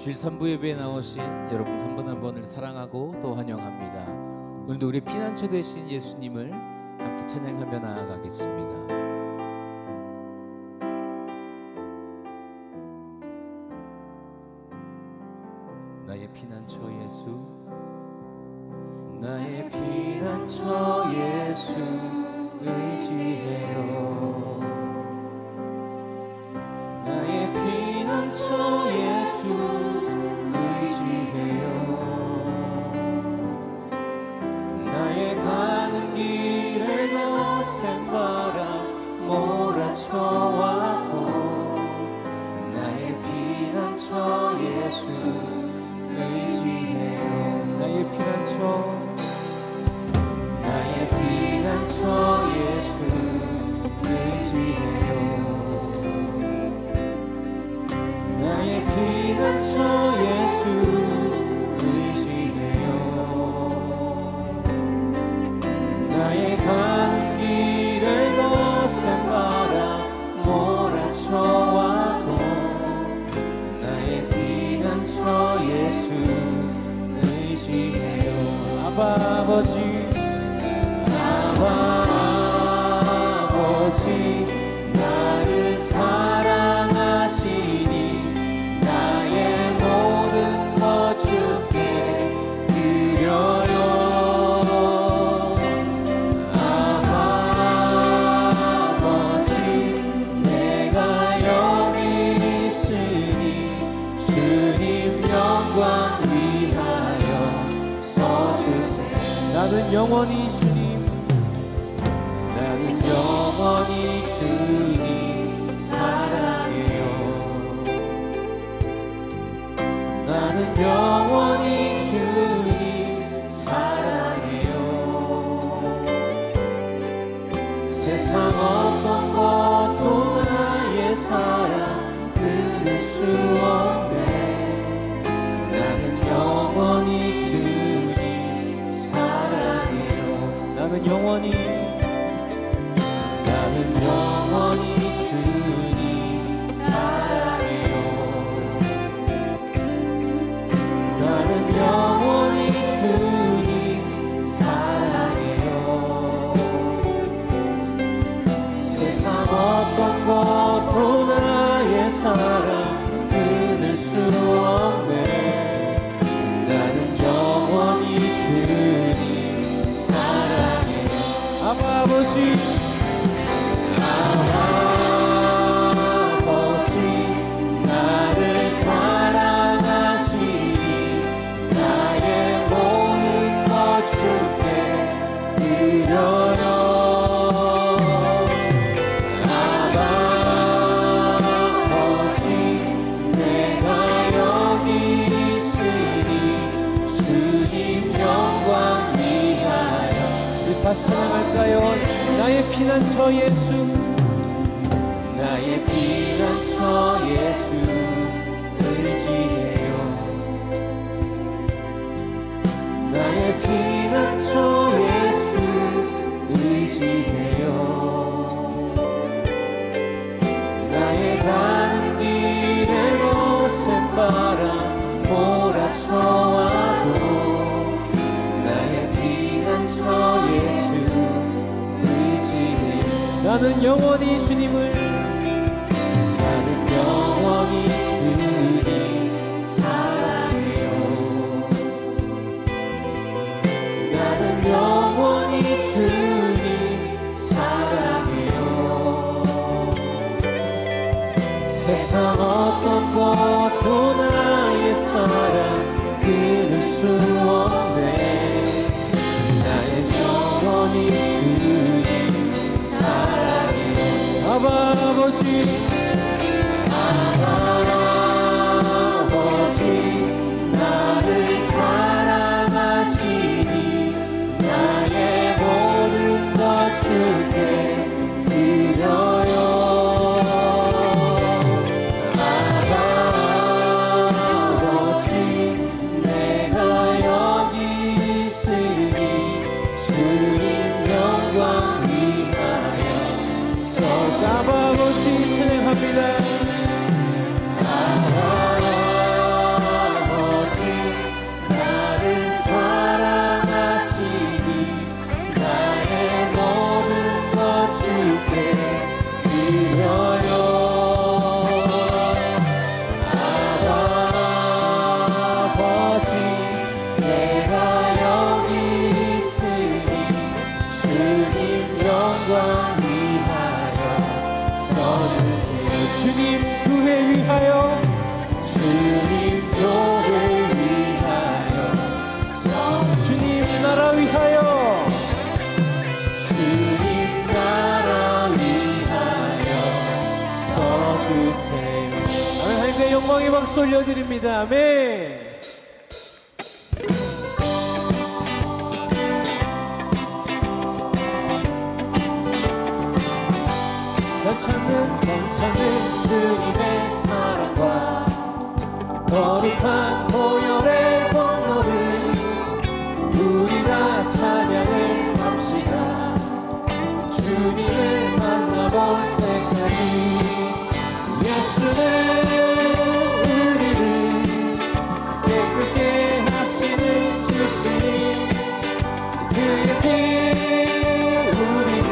주일 3부 예배에 나오신 여러분 한 분 한 분을 사랑하고 또 환영합니다. 오늘도 우리 피난처 되신 예수님을 함께 찬양하며 나아가겠습니다. 나의 피난처 예수, 나의 피난처 예수 의지해요. 나의 피난처 예수 의지해요. 나의 가는 길에 거센 바람 몰아쳐와도 나의 피난처 예수 의지해요. 나의 피난처, 나의 피난처 예수 의지해요. 나의 피난처 예수 의지해요. 나의 가는 길에 거센 바람 몰아쳐와도 나의 피난처 예수 의지해요. 아버지, 아버지 나를 사랑하시니 나의 모든 것 주께 드려요. 아버지 내가 여기 있으니 주님 영광 위하여 써주세요. 나는 영원히 주님, 나는 영원히 주님 사랑해요. 나는 영원히 주님 사랑해요. 세상 어떤 것도 나의 사랑 끊을 수 없네. 나는 영원히 주님 사랑해요. 나는 영원히, 나는 영원히 주님 사랑해요. 나는 영원히 주님 사랑해요. 세상 어떤 것도 나의 사랑 끊을 수 없네. 나는 영원히 주님 사랑해요. 아버지, 아버지 나를 사랑하시니 나의 모든 것 주께 드려요. 아버지 내가 여기 있으니 주님 영광 위하여. 우리 다시 찬양할까요? 나의 피난처 예수, 나의 피난처 예수 의지해요. 나의 피난처 예수 의지해요. 나의 가는 길에 거센 바람 몰아쳐와도 나의 피난처 예수 의지해요. 나는 영원히 주님을, 나는 영원히 주님 사랑해요. 나는 영원히 주님 사랑해요. 세상 어떤 것도 나의 사랑 끊을 수 없네. 나의 영원히 주님 사랑해요. 아버지, 아버지 나를 사랑하시니 나의 모든 것 주께 드려요. 아버지 내가 여기 있으니 주님 영광 위하여 써잡아보시 찬양합니다. 주님 교회 위하여 주님 교회 위하여 주님 나라 위하여 주님 나라 위하여 써주세요. 아멘. 하나님께 영광의 박수 올려드립니다. 아멘. 넘쳐는 주님의 사랑과 거룩한 보혈의 공로를 우리 다 찬양을 합시다. 주님을 만나볼 때까지 예수는 우리를 깨끗게 하시는 주시니 그의 피 우리를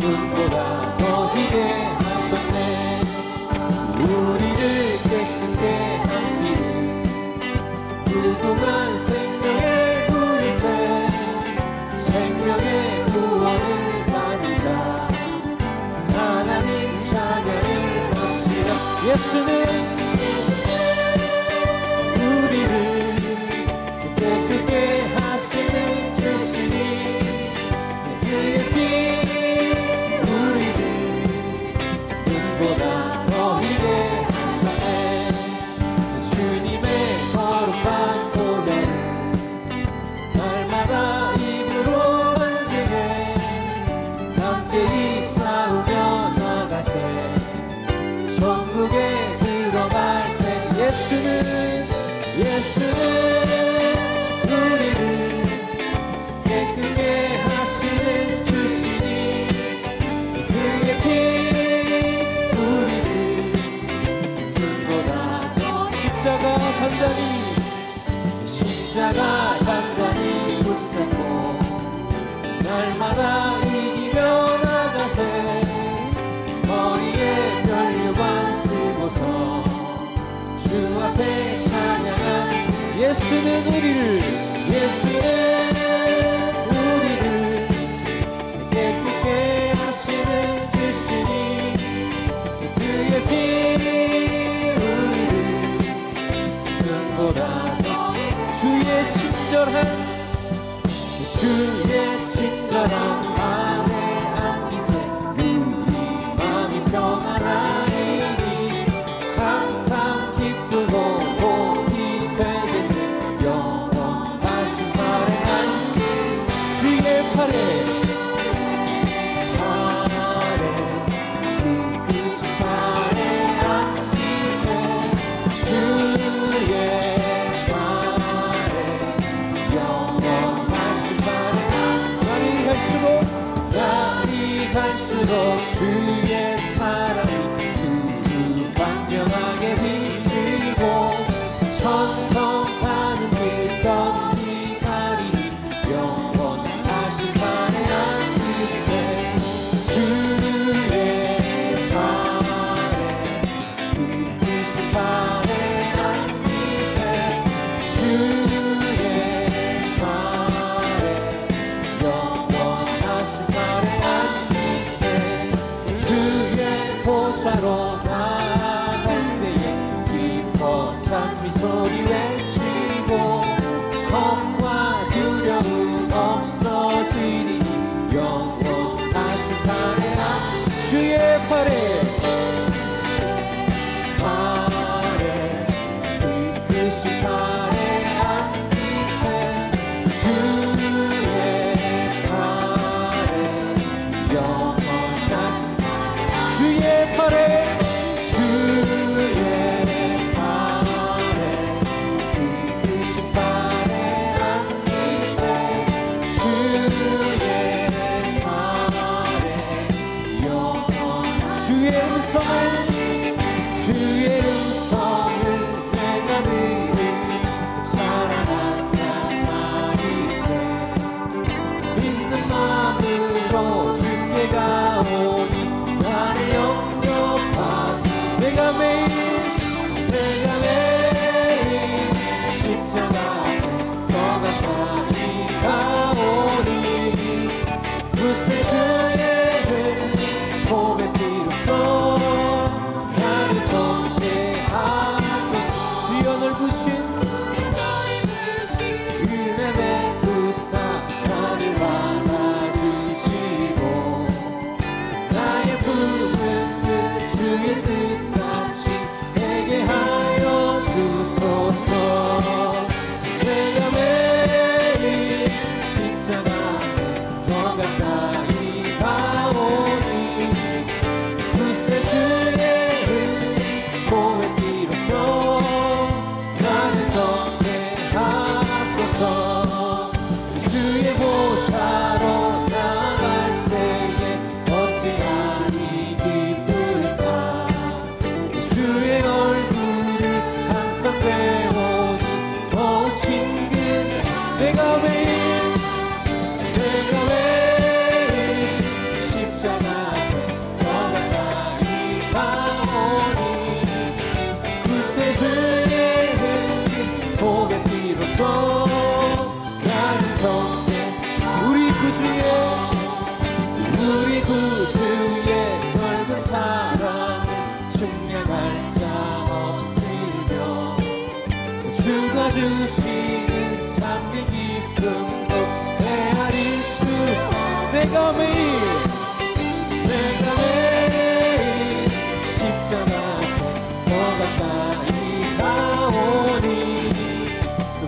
눈보다 더 희게 하셨네. 우리를 깨끗게 한 피는 무궁한 생명의 불이세. 생명의 구원을 받은 자 하나님 찬양을 합시다. 예수는 우리를 깨끗게 하시는 주시니 그의 피 우리를 눈보다 더 희게 하셨네. 주님의 거룩한 보혈을 날마다 입으로 간증해 함께 이 싸우며 나가세. 천국에 들어갈 때 예수는 우리를 깨끗게 하시는 주시니 그의 피 우리를 눈보다 더 십자가 단단히 붙잡고 날마다 이기며 나가세. 머리에 면류관 쓰고서 주 앞에 찬양한 예수는 우리를 깨끗게 하시는 주시니 그의 피 우리를 눈보다 더 주의 친절한 안에 안기세. 우리 마음이 평안하리니 항상 기쁘고 복이 되겠네. 영원하신 팔에 안기 주의 팔에 그 크신 팔에 안기세. 주의 날이 갈수록 주의 사랑이 두루방명하게 비치고 천성하는 길 덤이 가리니 영원하신 팔에 안기세. 주의 팔에 그 크신 팔에 안기세. 주의 팔에 영원하신 팔에 안기세. 주의 보좌로 나갈 때에 기뻐 찬미 소리 외치고 겁과 두려움 없어지리니 영원하신 팔에 주의 팔에 그 크신 팔에 안기세. 주의 팔에 영원하신 주의 팔에 그 크신 팔에 안기세. 주의 팔에 영원하신 주의 음성을 내가 들으니 사랑한단 말이세. 믿는 마음으로 주께 가오니 나를 영접하소. 내가 매일 십자가 앞에 더 가까이 가오니 굳세 주의 흘린 몸의 피로 써 주의 뜻같이 되게 하여 주소서. 내가 매일 십자가에 더 가까이 가오니 그새 주의 몸에 비로소 나를 전케 하소서. 주의 보좌로 나갈 때에 어찌하니 기쁠까. 주의 얼굴을 항상 배우니 더욱 친근해. 내가 매일 십자가에 더 가까이 가오니 그새 주의 복의 피로소 나를 정해. 우리 구주의 넓은 사랑 증명할 자 없으며 주가 주시는 참된 기쁨도 헤아릴 수. 내가 매일 십자가에 더 가까이 가오니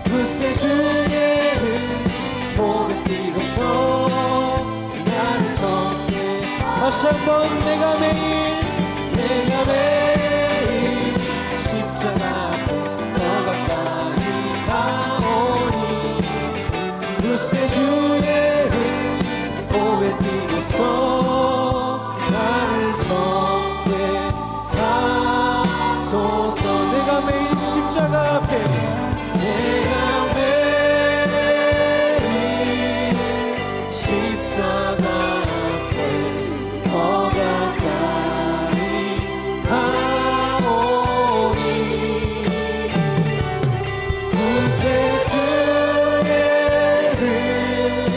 그새 주의 몸에 비로소 나를 정해. 다시 한번 내가 매일 십자가에 더 가까이 가오니 그새 주의 몸에 비로소 나를 정해 하소서. 내가 매일 십자가 앞에 십자가 앞에 더 가까이 가오니 그새 주의 흘린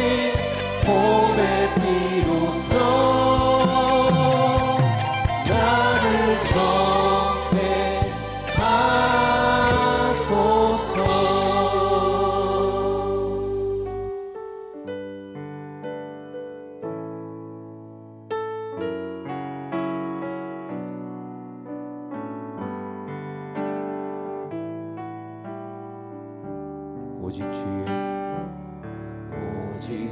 봄의 비로소 나를 정해 하소서. 오직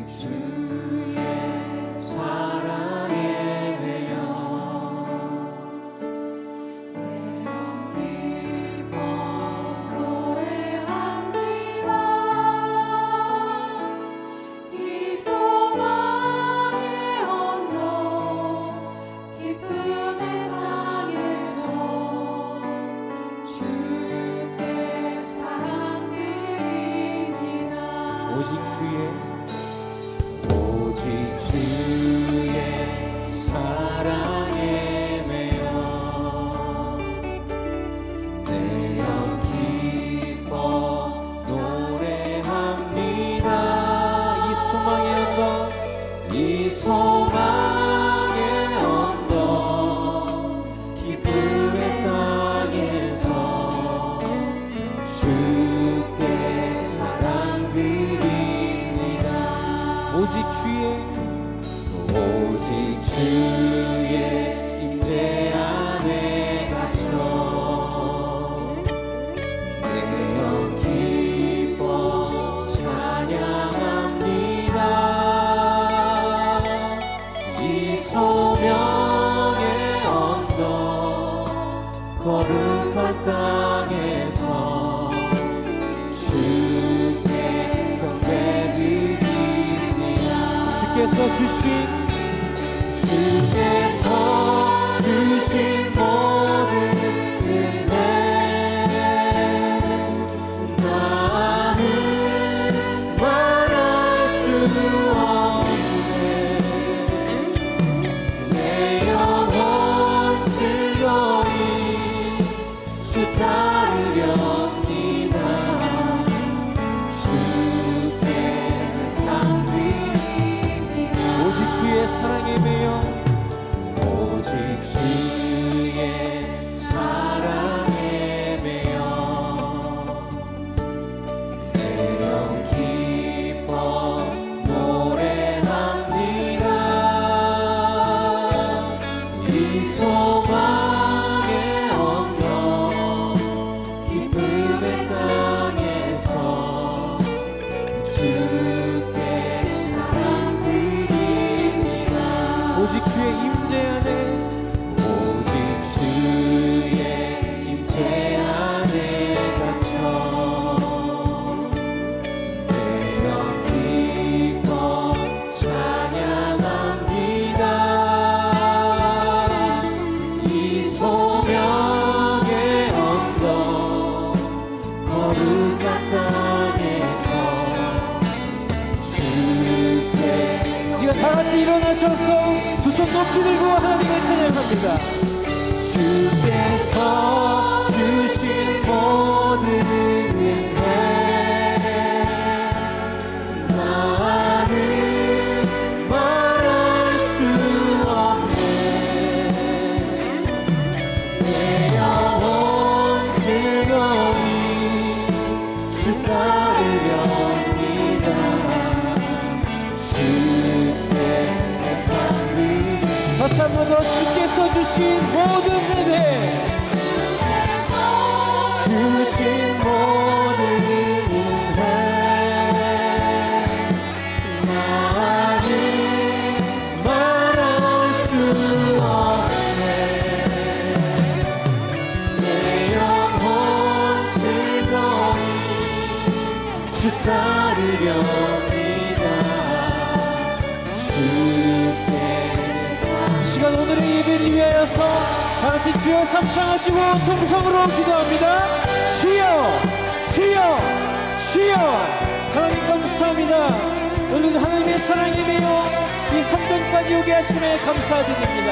주의 사랑에 매여 기뻐 노래합니다. 이 소망의 언덕 기쁨의 땅에서 주께 사랑드립니다. 오직 주의 사랑에 매여 내어 기뻐 노래합니다. 이 소망의 언덕 기쁨의 땅에서 주께 사랑드립니다. 오직 주의 임재 안에 갇혀 내어 기뻐 찬양합니다. 이 소명의 언덕 거룩한 땅에서 주께 경배드립니다. 주께서 주신 모든 은혜 나는 말할 수 없네. 내 영혼 즐거이 주 따르렵니다. 주께 상드립니다. 오직 주의 사랑에 매여 주의 사랑에 매여 내 영 기뻐 노래합니다. 이 소망 임재 안에 오직 주의 임재 안에 갇혀 내영 기뻐 찬양합니다. 이 소명의 언덕 거룩한 땅에서 주께 지금 다 같이 일어나셔서 두 손 높이 들고 하나님을 찬양합니다. 주께서 주신 모든 은혜 나는 말할 수 없네. 내 영혼 즐거이 주 따르렵니다. 주께 내 삶을 다시 한 번 더 주께서 주신 모든 은혜 주신 모든 은혜 나는 말할 수 없네. 내 영혼 즐거이 주 따르렵니다. 주께 시간 오늘의 예배를 위하여서 다같이 주여 삼창하시고 통성으로 기도합니다. 주여 주여 주여 하나님 감사합니다. 오늘도 하나님의 사랑에 매여 이 성전까지 오게 하심에 감사드립니다.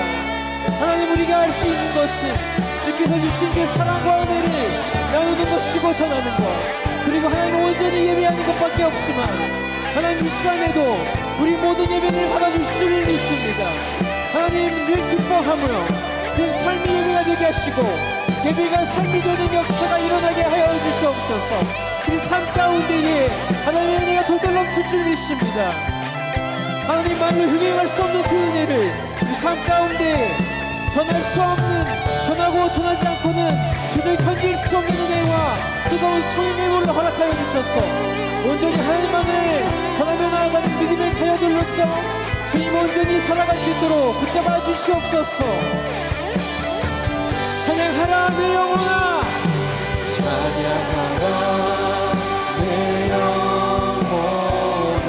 하나님 우리가 할 수 있는 것은 주께서 주신 그 사랑과 은혜를 나누는 것이고 전하는 것, 그리고 하나님 온전히 예배하는 것밖에 없지만 하나님 이 시간에도 우리 모든 예배를 받아주실 줄 믿습니다. 하나님 늘 기뻐하며 늘 삶이 예배가 되게 하시고 예배가 삶이 되는 역사가 일어나게 하여 주시옵소서. 이 삶 가운데에 하나님의 은혜가 돌돌 넘칠 줄 믿습니다. 하나님 말로 흥행할 수 없는 그 은혜를 이 삶 가운데 전할 수 없는, 전하고 전하지 않고는 도저히 견딜 수 없는 은혜와 뜨거운 성령의 물을 허락하여 주셔서 온전히 하나님만을 전하며 나아가는 믿음의 자녀들로서 주님 온전히 살아갈 수 있도록 붙잡아 주시옵소서. 찬양하라 내 영혼아, 찬양하라 내 영혼아,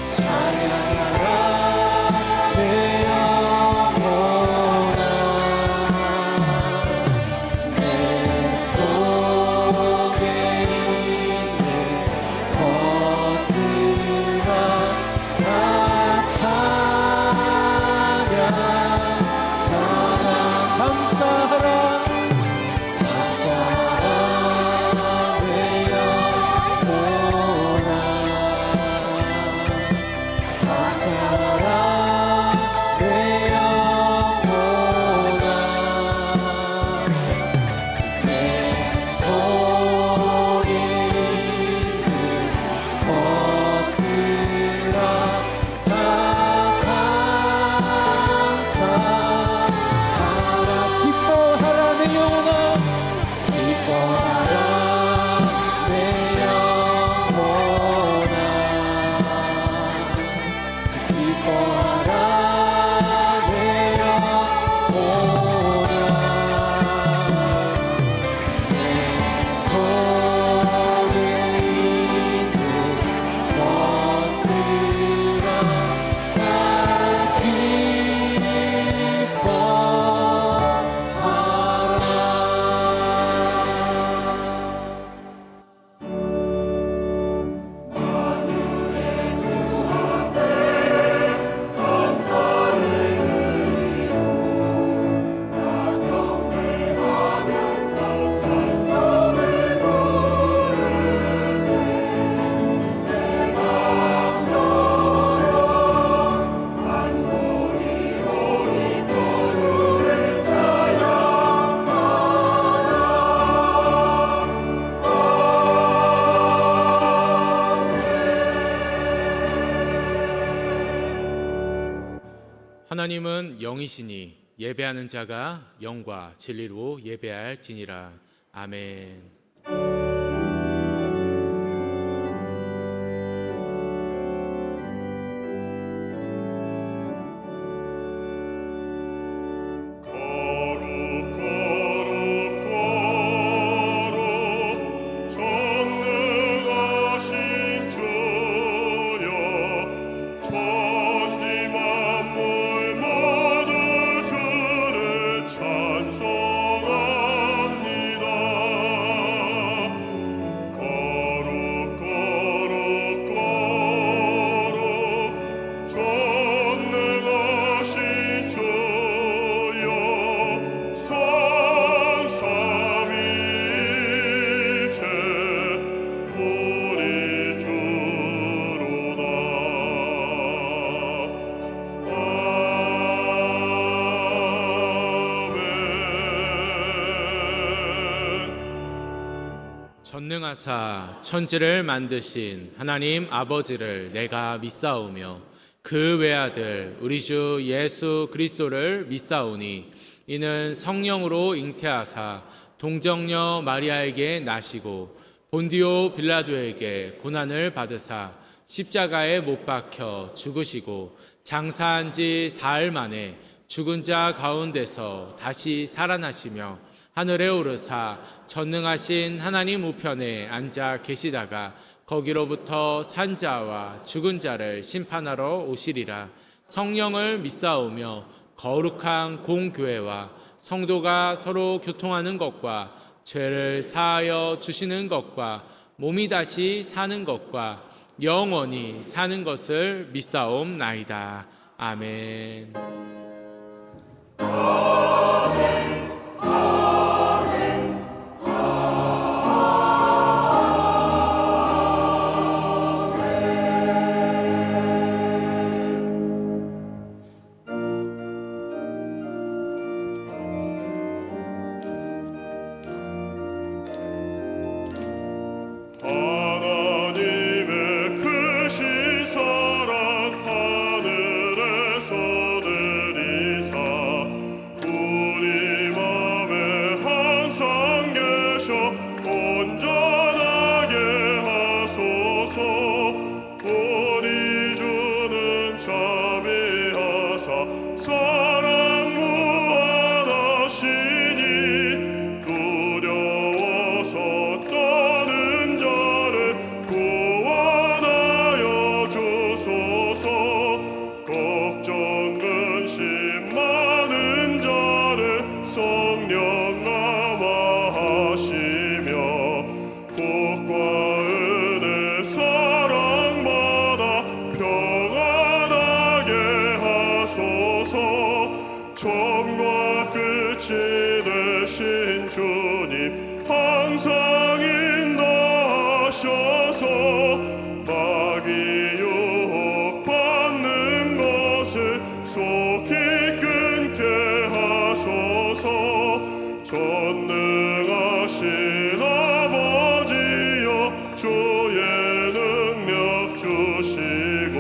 찬양하라 내 영혼아. 내 속에 있는 것들아 다 찬양하라. 감사하라 내 영혼아, 감사하라 내 영혼아. 내 속에 있는 것들아 다 감사하라. 기뻐하라 내 영혼아, 기뻐하라 내 영혼아, 기뻐하라 내 영혼아. 내 속에 있는 것들아 다 기뻐하라. 하나님은 영이시니 예배하는 자가 영과 진리로 예배할지니라. 아멘. 전능하사 천지를 만드신 하나님 아버지를 내가 믿사오며 그 외아들 우리 주 예수 그리스도를 믿사오니 이는 성령으로 잉태하사 동정녀 마리아에게 나시고 본디오 빌라도에게 고난을 받으사 십자가에 못 박혀 죽으시고 장사한 지 사흘 만에 죽은 자 가운데서 다시 살아나시며 하늘에 오르사 전능하신 하나님 우편에 앉아 계시다가 거기로부터 산 자와 죽은 자를 심판하러 오시리라. 성령을 믿사오며 거룩한 공교회와 성도가 서로 교통하는 것과 죄를 사하여 주시는 것과 몸이 다시 사는 것과 영원히 사는 것을 믿사옵나이다. 아멘. 하나님의 크신 사랑 하늘에서 내리사 우리 맘에 항상 계셔 온전하게 하소서. 우리 주는 자비하사 사랑 무한하시니 두려워서 떠는 자를 구원하여 주소서. 걱정 근심 많은 자를 성령 감화하시며 복과 은혜 사랑받아 평안하게 하소서. 처음과 끝이 되신 주님 항상 인도하셔서 마귀 유혹받는 것을 속히 끊게 하소서. 전능하신 아버지여 주의 능력 주시고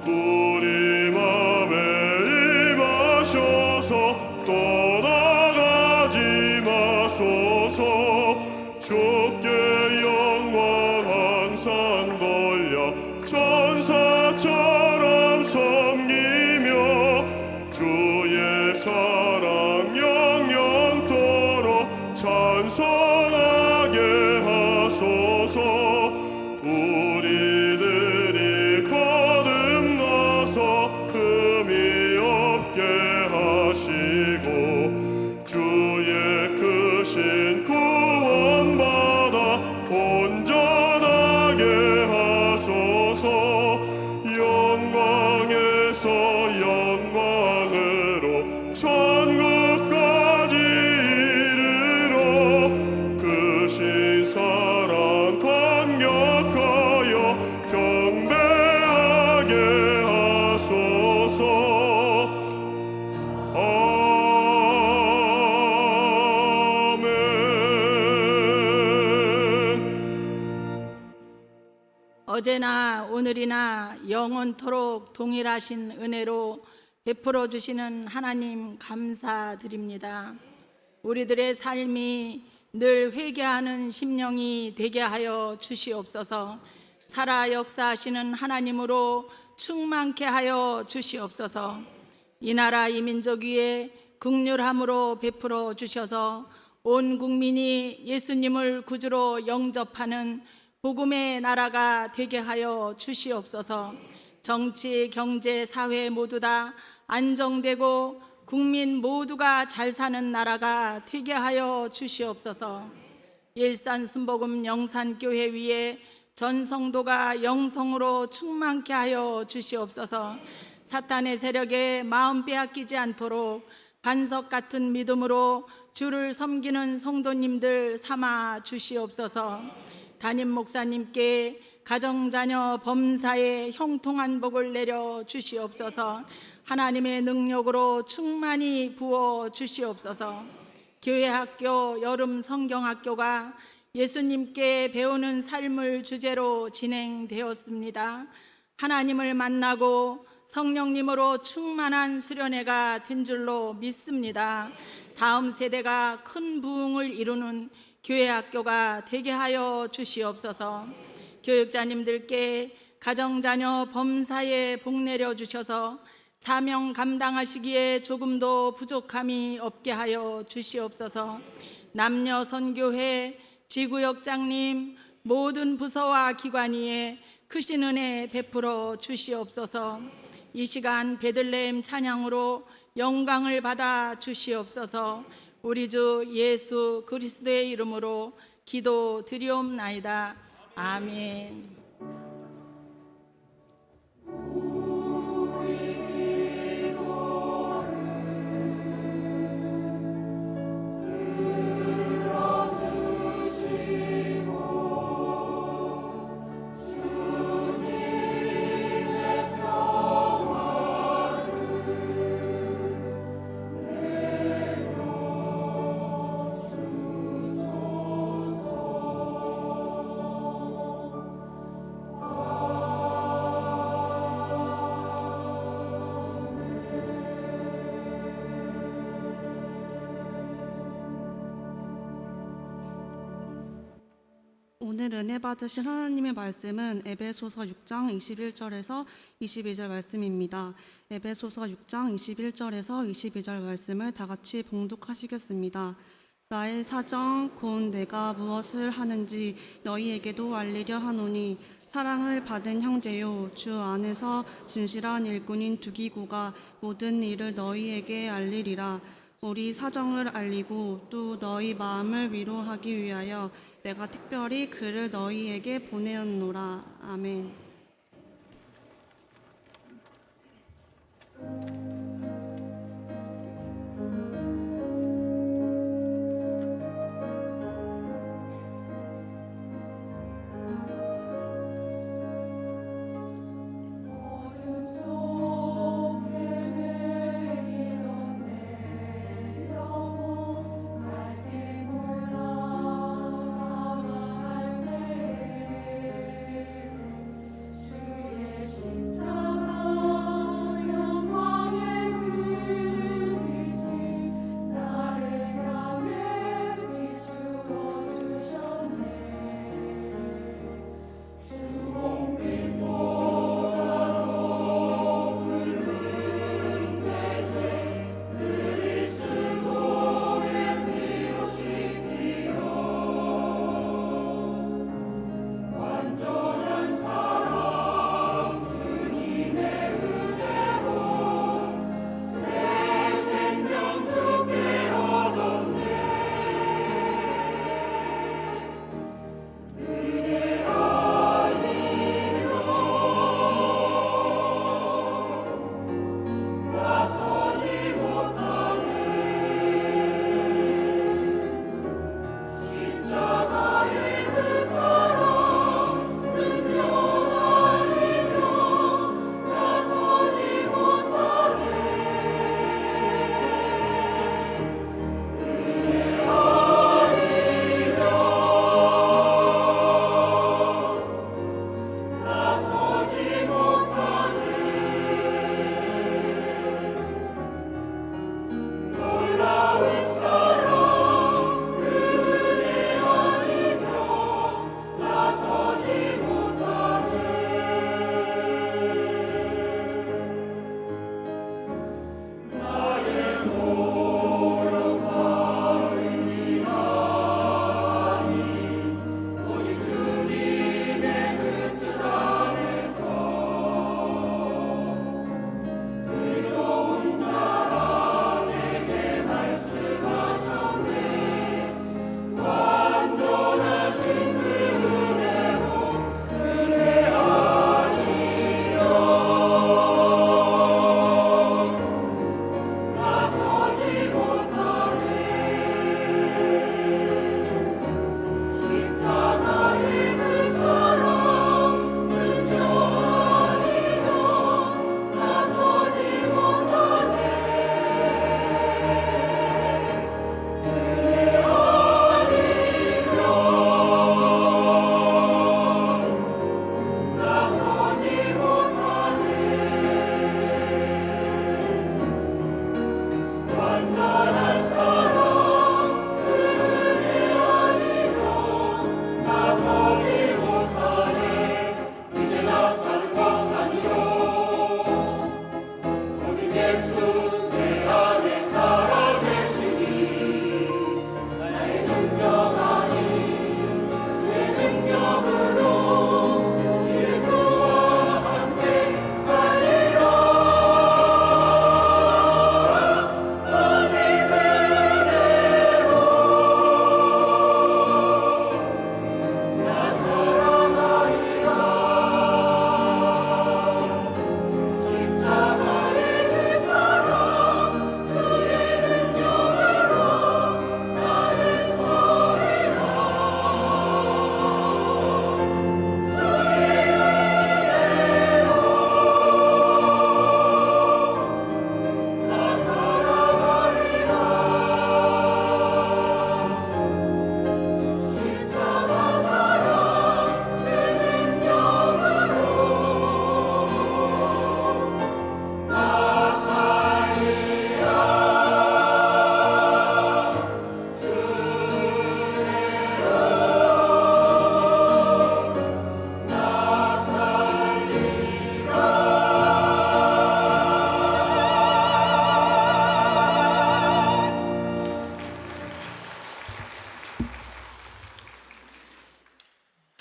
우리 맘에 임하셔서 떠나가지 마소서. 주께 영광 항상 돌려 천사처럼 섬기며 주의 사랑 영영토록 찬송하게 하소서. 우리들이 거듭나서 흠이 없게 하시고 주의 크신 구원받아 온전하게 하소서. 영광에서 영광으로 천국까지 이르러 크신 사랑 감격하여 경배하게 하소서. 어제나 오늘이나 영원토록 동일하신 은혜로 베풀어 주시는 하나님 감사드립니다. 우리들의 삶이 늘 회개하는 심령이 되게 하여 주시옵소서. 살아 역사하시는 하나님으로 충만케 하여 주시옵소서. 이 나라 이 민족 위에 긍휼함으로 베풀어 주셔서 온 국민이 예수님을 구주로 영접하는 복음의 나라가 되게 하여 주시옵소서. 정치, 경제, 사회 모두 다 안정되고 국민 모두가 잘 사는 나라가 되게 하여 주시옵소서. 일산 순복음 영산교회 위에 전 성도가 영성으로 충만케 하여 주시옵소서. 사탄의 세력에 마음 빼앗기지 않도록 반석 같은 믿음으로 주를 섬기는 성도님들 삼아 주시옵소서. 담임 목사님께 가정, 자녀, 범사에 형통한 복을 내려 주시옵소서. 하나님의 능력으로 충만히 부어 주시옵소서. 교회 학교, 여름 성경학교가 예수님께 배우는 삶을 주제로 진행되었습니다. 하나님을 만나고 성령님으로 충만한 수련회가 된 줄로 믿습니다. 다음 세대가 큰 부흥을 이루는 교회 학교가 되게 하여 주시옵소서. 교육자님들께 가정자녀 범사에 복 내려 주셔서 사명 감당하시기에 조금도 부족함이 없게 하여 주시옵소서. 남녀 선교회 지구역장님 모든 부서와 기관 위에 크신 은혜 베풀어 주시옵소서. 이 시간 베들레헴 찬양으로 영광을 받아 주시옵소서. 우리 주 예수 그리스도의 이름으로 기도드리옵나이다. 아멘. 오늘 은혜 받으신 하나님의 말씀은 에베소서 6장 21절에서 22절 말씀입니다. 에베소서 6장 21절에서 22절 말씀을 다 같이 봉독하시겠습니다. 나의 사정 곧 내가 무엇을 하는지 너희에게도 알리려 하노니 사랑을 받은 형제요 주 안에서 진실한 일꾼인 두기고가 모든 일을 너희에게 알리리라. 우리 사정을 알리고 또 너희 마음을 위로하기 위하여 내가 특별히 그를 너희에게 보내었노라. 아멘. 어둠 속에 매이던 내 영혼 밝게 몰라 나갈 때 주의 십자가 영광의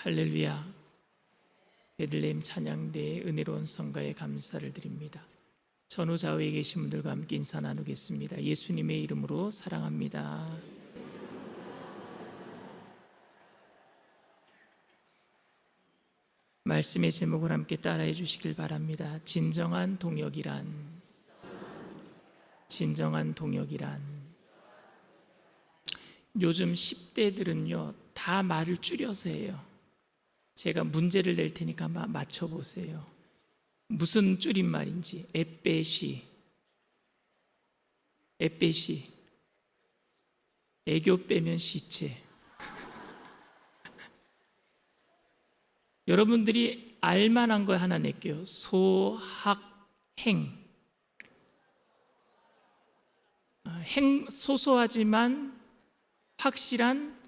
할렐루야. 베들레헴 찬양대의 은혜로운 성가에 감사를 드립니다. 전후 좌우에 계신 분들과 함께 인사 나누겠습니다. 예수님의 이름으로 사랑합니다. 말씀의 제목을 함께 따라해 주시길 바랍니다. 진정한 동역이란, 진정한 동역이란. 요즘 10대들은요 다 말을 줄여서 해요. 제가 문제를 낼 테니까 맞춰보세요. 무슨 줄임말인지. 에빼시, 에빼시, 애교 빼면 시체. 여러분들이 알만한 거 하나 낼게요. 소학행. 소소하지만 확실한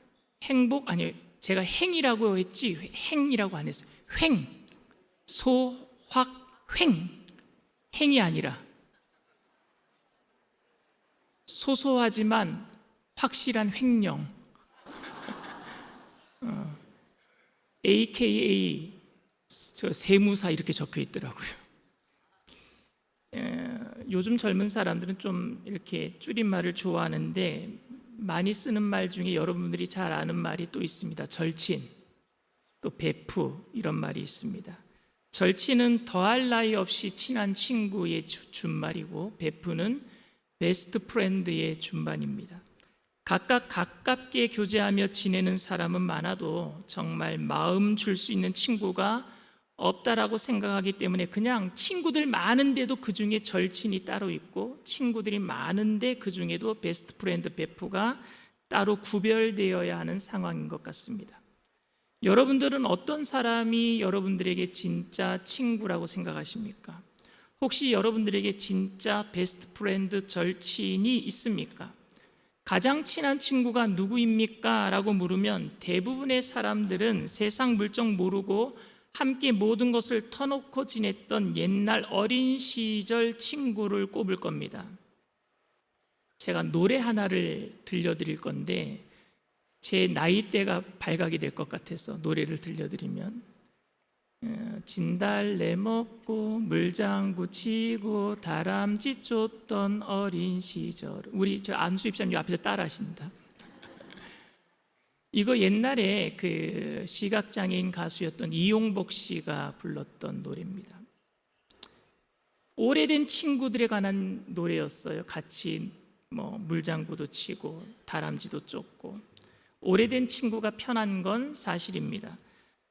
행복, 아니 제가 행이라고 했지 행이라고 안 했어요. 횡, 소확횡, 행이 아니라 소소하지만 확실한 횡령. AKA 저 세무사 이렇게 적혀 있더라고요. 요즘 젊은 사람들은 좀 이렇게 줄임말을 좋아하는데 많이 쓰는 말 중에 여러분들이 잘 아는 말이 또 있습니다. 절친, 또 베프, 이런 말이 있습니다. 절친은 더할 나위 없이 친한 친구의 준말이고, 베프는 베스트 프렌드의 준반입니다. 각각 가깝게 교제하며 지내는 사람은 많아도 정말 마음 줄 수 있는 친구가 없다라고 생각하기 때문에 그냥 친구들 많은데도 그 중에 절친이 따로 있고, 친구들이 많은데 그 중에도 베스트 프렌드 베프가 따로 구별되어야 하는 상황인 것 같습니다. 여러분들은 어떤 사람이 여러분들에게 진짜 친구라고 생각하십니까? 혹시 여러분들에게 진짜 베스트 프렌드 절친이 있습니까? 가장 친한 친구가 누구입니까? 라고 물으면 대부분의 사람들은 세상 물정 모르고 함께 모든 것을 터놓고 지냈던 옛날 어린 시절 친구를 꼽을 겁니다. 제가 노래 하나를 들려드릴 건데 제 나이대가 발각이 될 것 같아서 노래를 들려드리면, 진달래 먹고 물장구 치고 다람쥐 쫓던 어린 시절. 우리 저 안수 입사님 앞에서 따라하신다. 이거 옛날에 그 시각장애인 가수였던 이용복 씨가 불렀던 노래입니다. 오래된 친구들에 관한 노래였어요. 같이 뭐 물장구도 치고 다람쥐도 쫓고. 오래된 친구가 편한 건 사실입니다.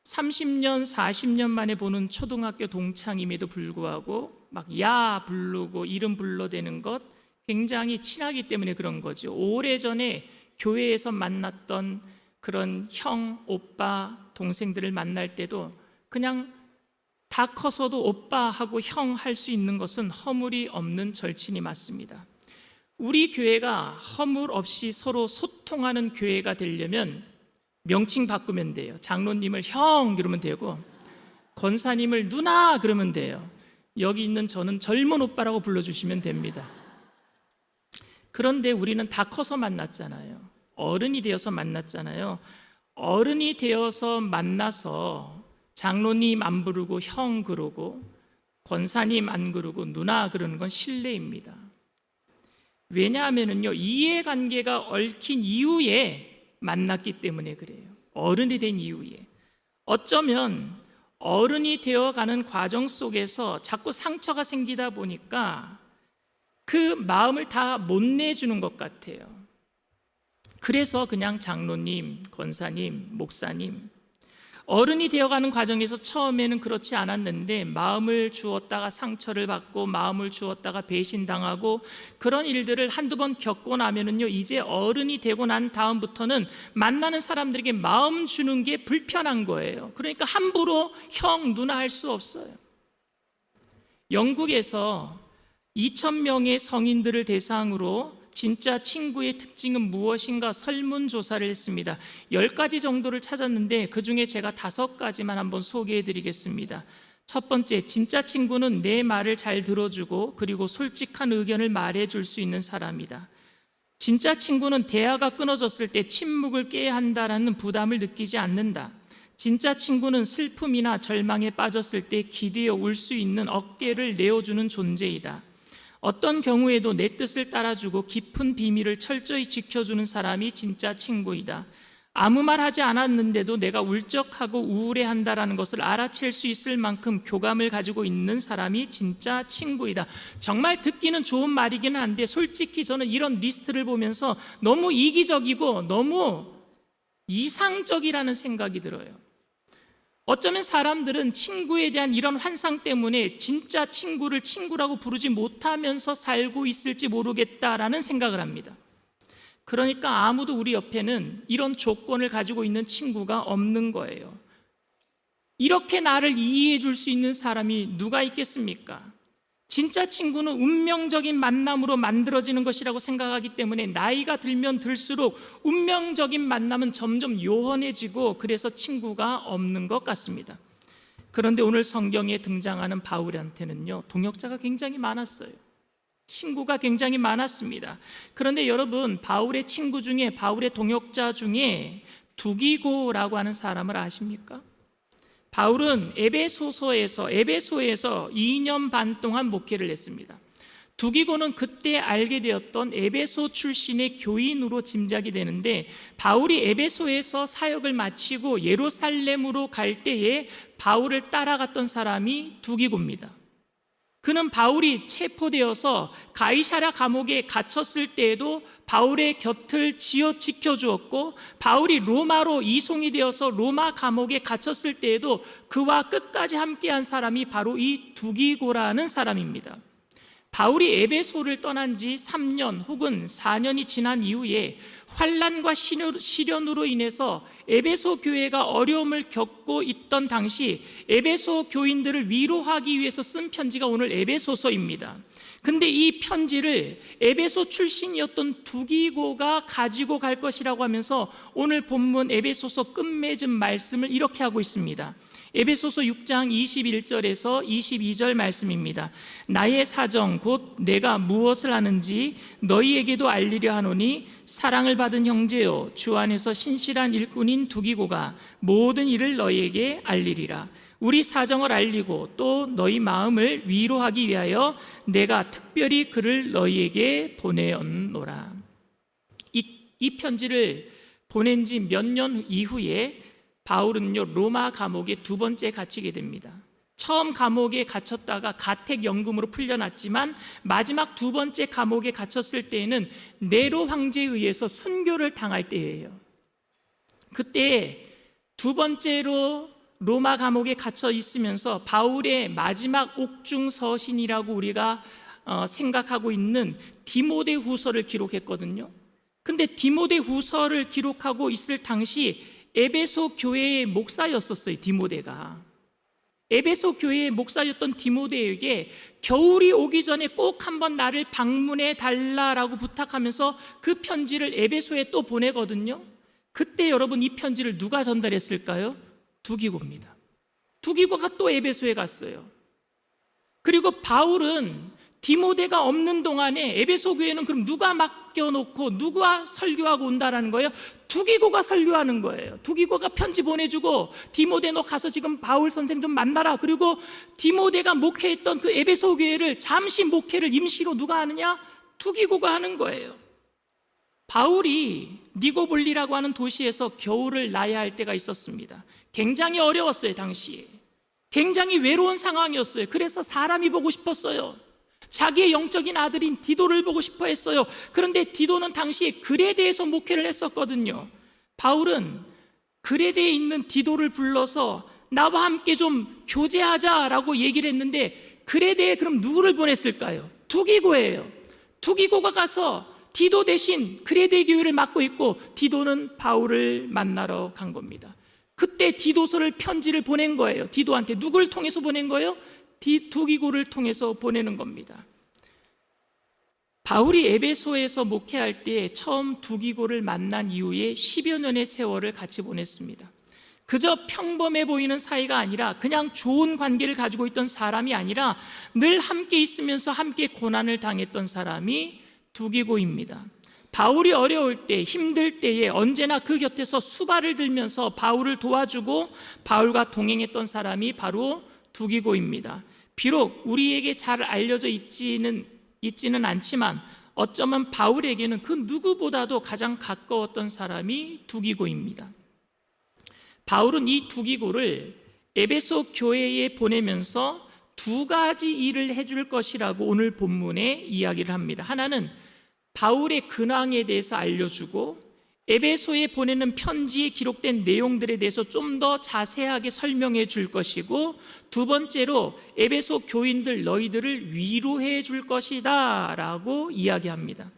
30년, 40년 만에 보는 초등학교 동창임에도 불구하고 막 야 부르고 이름 불러대는 것 굉장히 친하기 때문에 그런 거죠. 오래전에 교회에서 만났던 그런 형, 오빠, 동생들을 만날 때도 그냥 다 커서도 오빠하고 형 할 수 있는 것은 허물이 없는 절친이 맞습니다. 우리 교회가 허물 없이 서로 소통하는 교회가 되려면 명칭 바꾸면 돼요. 장로님을 형 그러면 되고, 권사님을 누나 그러면 돼요. 여기 있는 저는 젊은 오빠라고 불러주시면 됩니다. 그런데 우리는 다 커서 만났잖아요. 어른이 되어서 만났잖아요. 어른이 되어서 만나서 장로님 안 부르고 형 그러고 권사님 안 그러고 누나 그러는 건 실례입니다. 왜냐하면요, 이해관계가 얽힌 이후에 만났기 때문에 그래요. 어른이 된 이후에. 어쩌면 어른이 되어가는 과정 속에서 자꾸 상처가 생기다 보니까 그 마음을 다 못 내주는 것 같아요. 그래서 그냥 장로님, 권사님, 목사님, 어른이 되어가는 과정에서 처음에는 그렇지 않았는데 마음을 주었다가 상처를 받고 마음을 주었다가 배신당하고 그런 일들을 한두 번 겪고 나면은요, 이제 어른이 되고 난 다음부터는 만나는 사람들에게 마음 주는 게 불편한 거예요. 그러니까 함부로 형, 누나 할 수 없어요. 영국에서 2,000명의 성인들을 대상으로 진짜 친구의 특징은 무엇인가 설문조사를 했습니다. 10가지 정도를 찾았는데 그중에 제가 5가지만 한번 소개해 드리겠습니다. 첫 번째, 진짜 친구는 내 말을 잘 들어주고 그리고 솔직한 의견을 말해 줄 수 있는 사람이다. 진짜 친구는 대화가 끊어졌을 때 침묵을 깨야 한다는 부담을 느끼지 않는다. 진짜 친구는 슬픔이나 절망에 빠졌을 때 기대어 울 수 있는 어깨를 내어주는 존재이다. 어떤 경우에도 내 뜻을 따라주고 깊은 비밀을 철저히 지켜주는 사람이 진짜 친구이다. 아무 말 하지 않았는데도 내가 울적하고 우울해한다는 것을 알아챌 수 있을 만큼 교감을 가지고 있는 사람이 진짜 친구이다. 정말 듣기는 좋은 말이긴 한데 솔직히 저는 이런 리스트를 보면서 너무 이기적이고 너무 이상적이라는 생각이 들어요. 어쩌면 사람들은 친구에 대한 이런 환상 때문에 진짜 친구를 친구라고 부르지 못하면서 살고 있을지 모르겠다라는 생각을 합니다. 그러니까 아무도 우리 옆에는 이런 조건을 가지고 있는 친구가 없는 거예요. 이렇게 나를 이해해 줄 수 있는 사람이 누가 있겠습니까? 진짜 친구는 운명적인 만남으로 만들어지는 것이라고 생각하기 때문에 나이가 들면 들수록 운명적인 만남은 점점 요원해지고 그래서 친구가 없는 것 같습니다. 그런데 오늘 성경에 등장하는 바울한테는요, 동역자가 굉장히 많았어요. 친구가 굉장히 많았습니다. 그런데 여러분, 바울의 친구 중에, 바울의 동역자 중에 두기고라고 하는 사람을 아십니까? 바울은 에베소에서 2년 반 동안 목회를 했습니다. 두기고는 그때 알게 되었던 에베소 출신의 교인으로 짐작이 되는데, 바울이 에베소에서 사역을 마치고 예루살렘으로 갈 때에 바울을 따라갔던 사람이 두기고입니다. 그는 바울이 체포되어서 가이사랴 감옥에 갇혔을 때에도 바울의 곁을 지켜주었고, 바울이 로마로 이송이 되어서 로마 감옥에 갇혔을 때에도 그와 끝까지 함께한 사람이 바로 이 두기고라는 사람입니다. 바울이 에베소를 떠난 지 3년 혹은 4년이 지난 이후에 환난과 시련으로 인해서 에베소 교회가 어려움을 겪고 있던 당시 에베소 교인들을 위로하기 위해서 쓴 편지가 오늘 에베소서입니다. 근데 이 편지를 에베소 출신이었던 두기고가 가지고 갈 것이라고 하면서 오늘 본문 에베소서 끝맺은 말씀을 이렇게 하고 있습니다. 에베소서 6장 21절에서 22절 말씀입니다. 나의 사정 곧 내가 무엇을 하는지 너희에게도 알리려 하노니 사랑을 받은 형제요 주 안에서 신실한 일꾼인 두기고가 모든 일을 너희에게 알리리라. 우리 사정을 알리고 또 너희 마음을 위로하기 위하여 내가 특별히 그를 너희에게 보내었노라. 이 편지를 보낸 지 몇 년 이후에 바울은요, 로마 감옥에 2번째 갇히게 됩니다. 처음 감옥에 갇혔다가 가택연금으로 풀려났지만 마지막 2번째 감옥에 갇혔을 때에는 네로 황제에 의해서 순교를 당할 때예요. 그때 2번째로 로마 감옥에 갇혀 있으면서 바울의 마지막 옥중서신이라고 우리가 생각하고 있는 디모데후서를 기록했거든요. 근데 디모데후서를 기록하고 있을 당시 에베소 교회의 목사였었어요, 디모데가. 에베소 교회의 목사였던 디모데에게 겨울이 오기 전에 꼭 한번 나를 방문해 달라라고 부탁하면서 그 편지를 에베소에 또 보내거든요. 그때 여러분 이 편지를 누가 전달했을까요? 두기고입니다. 두기고가 또 에베소에 갔어요. 그리고 바울은 디모데가 없는 동안에 에베소 교회는 그럼 누가 맡겨놓고 누가 설교하고 온다라는 거예요? 두기고가 설교하는 거예요. 두기고가 편지 보내주고 디모데 너 가서 지금 바울 선생 좀 만나라. 그리고 디모데가 목회했던 그 에베소 교회를 잠시 목회를 임시로 누가 하느냐? 두기고가 하는 거예요. 바울이 니고볼리라고 하는 도시에서 겨울을 나야 할 때가 있었습니다. 굉장히 어려웠어요. 당시에 굉장히 외로운 상황이었어요. 그래서 사람이 보고 싶었어요. 자기의 영적인 아들인 디도를 보고 싶어 했어요. 그런데 디도는 당시에 그레데에서 목회를 했었거든요. 바울은 그레데에 있는 디도를 불러서 나와 함께 좀 교제하자라고 얘기를 했는데 그레데에 그럼 누구를 보냈을까요? 두기고예요. 두기고가 가서 디도 대신 그레데 교회를 맡고 있고 디도는 바울을 만나러 간 겁니다. 그때 디도서를 편지를 보낸 거예요. 디도한테 누굴 통해서 보낸 거예요? 두기고를 통해서 보내는 겁니다. 바울이 에베소에서 목회할 때 처음 두기고를 만난 이후에 10여 년의 세월을 같이 보냈습니다. 그저 평범해 보이는 사이가 아니라 그냥 좋은 관계를 가지고 있던 사람이 아니라 늘 함께 있으면서 함께 고난을 당했던 사람이 두기고입니다. 바울이 어려울 때, 힘들 때에 언제나 그 곁에서 수발을 들면서 바울을 도와주고 바울과 동행했던 사람이 바로 두기고입니다. 비록 우리에게 잘 알려져 있지는 않지만 어쩌면 바울에게는 그 누구보다도 가장 가까웠던 사람이 두기고입니다. 바울은 이 두기고를 에베소 교회에 보내면서 두 가지 일을 해줄 것이라고 오늘 본문에 이야기를 합니다. 하나는 바울의 근황에 대해서 알려주고 에베소에 보내는 편지에 기록된 내용들에 대해서 좀 더 자세하게 설명해 줄 것이고, 두 번째로 에베소 교인들 너희들을 위로해 줄 것이다 라고 이야기합니다.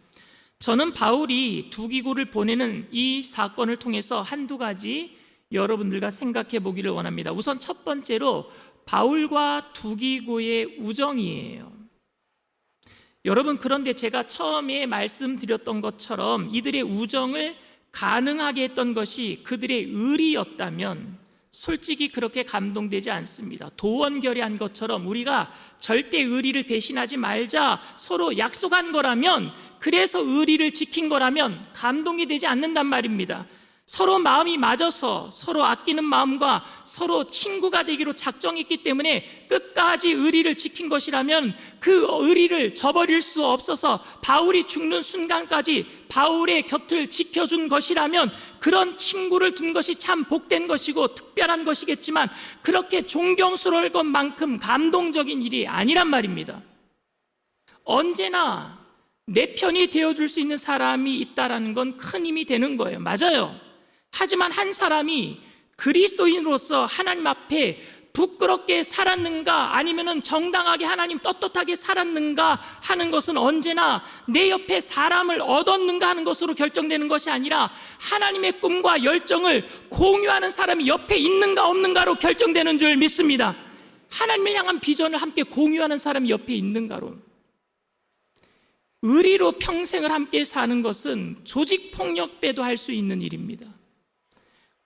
저는 바울이 두기고를 보내는 이 사건을 통해서 한두 가지 여러분들과 생각해 보기를 원합니다. 우선 첫 번째로 바울과 두기고의 우정이에요. 여러분, 그런데 제가 처음에 말씀드렸던 것처럼 이들의 우정을 가능하게 했던 것이 그들의 의리였다면 솔직히 그렇게 감동되지 않습니다. 도원결의한 것처럼 우리가 절대 의리를 배신하지 말자 서로 약속한 거라면, 그래서 의리를 지킨 거라면 감동이 되지 않는단 말입니다. 서로 마음이 맞아서 서로 아끼는 마음과 서로 친구가 되기로 작정했기 때문에 끝까지 의리를 지킨 것이라면 그 의리를 저버릴 수 없어서 바울이 죽는 순간까지 바울의 곁을 지켜준 것이라면 그런 친구를 둔 것이 참 복된 것이고 특별한 것이겠지만 그렇게 존경스러울 것만큼 감동적인 일이 아니란 말입니다. 언제나 내 편이 되어줄 수 있는 사람이 있다는 건 큰 힘이 되는 거예요. 맞아요. 하지만 한 사람이 그리스도인으로서 하나님 앞에 부끄럽게 살았는가 아니면은 정당하게 하나님 떳떳하게 살았는가 하는 것은 언제나 내 옆에 사람을 얻었는가 하는 것으로 결정되는 것이 아니라 하나님의 꿈과 열정을 공유하는 사람이 옆에 있는가 없는가로 결정되는 줄 믿습니다. 하나님을 향한 비전을 함께 공유하는 사람이 옆에 있는가로. 의리로 평생을 함께 사는 것은 조직폭력배도 할 수 있는 일입니다.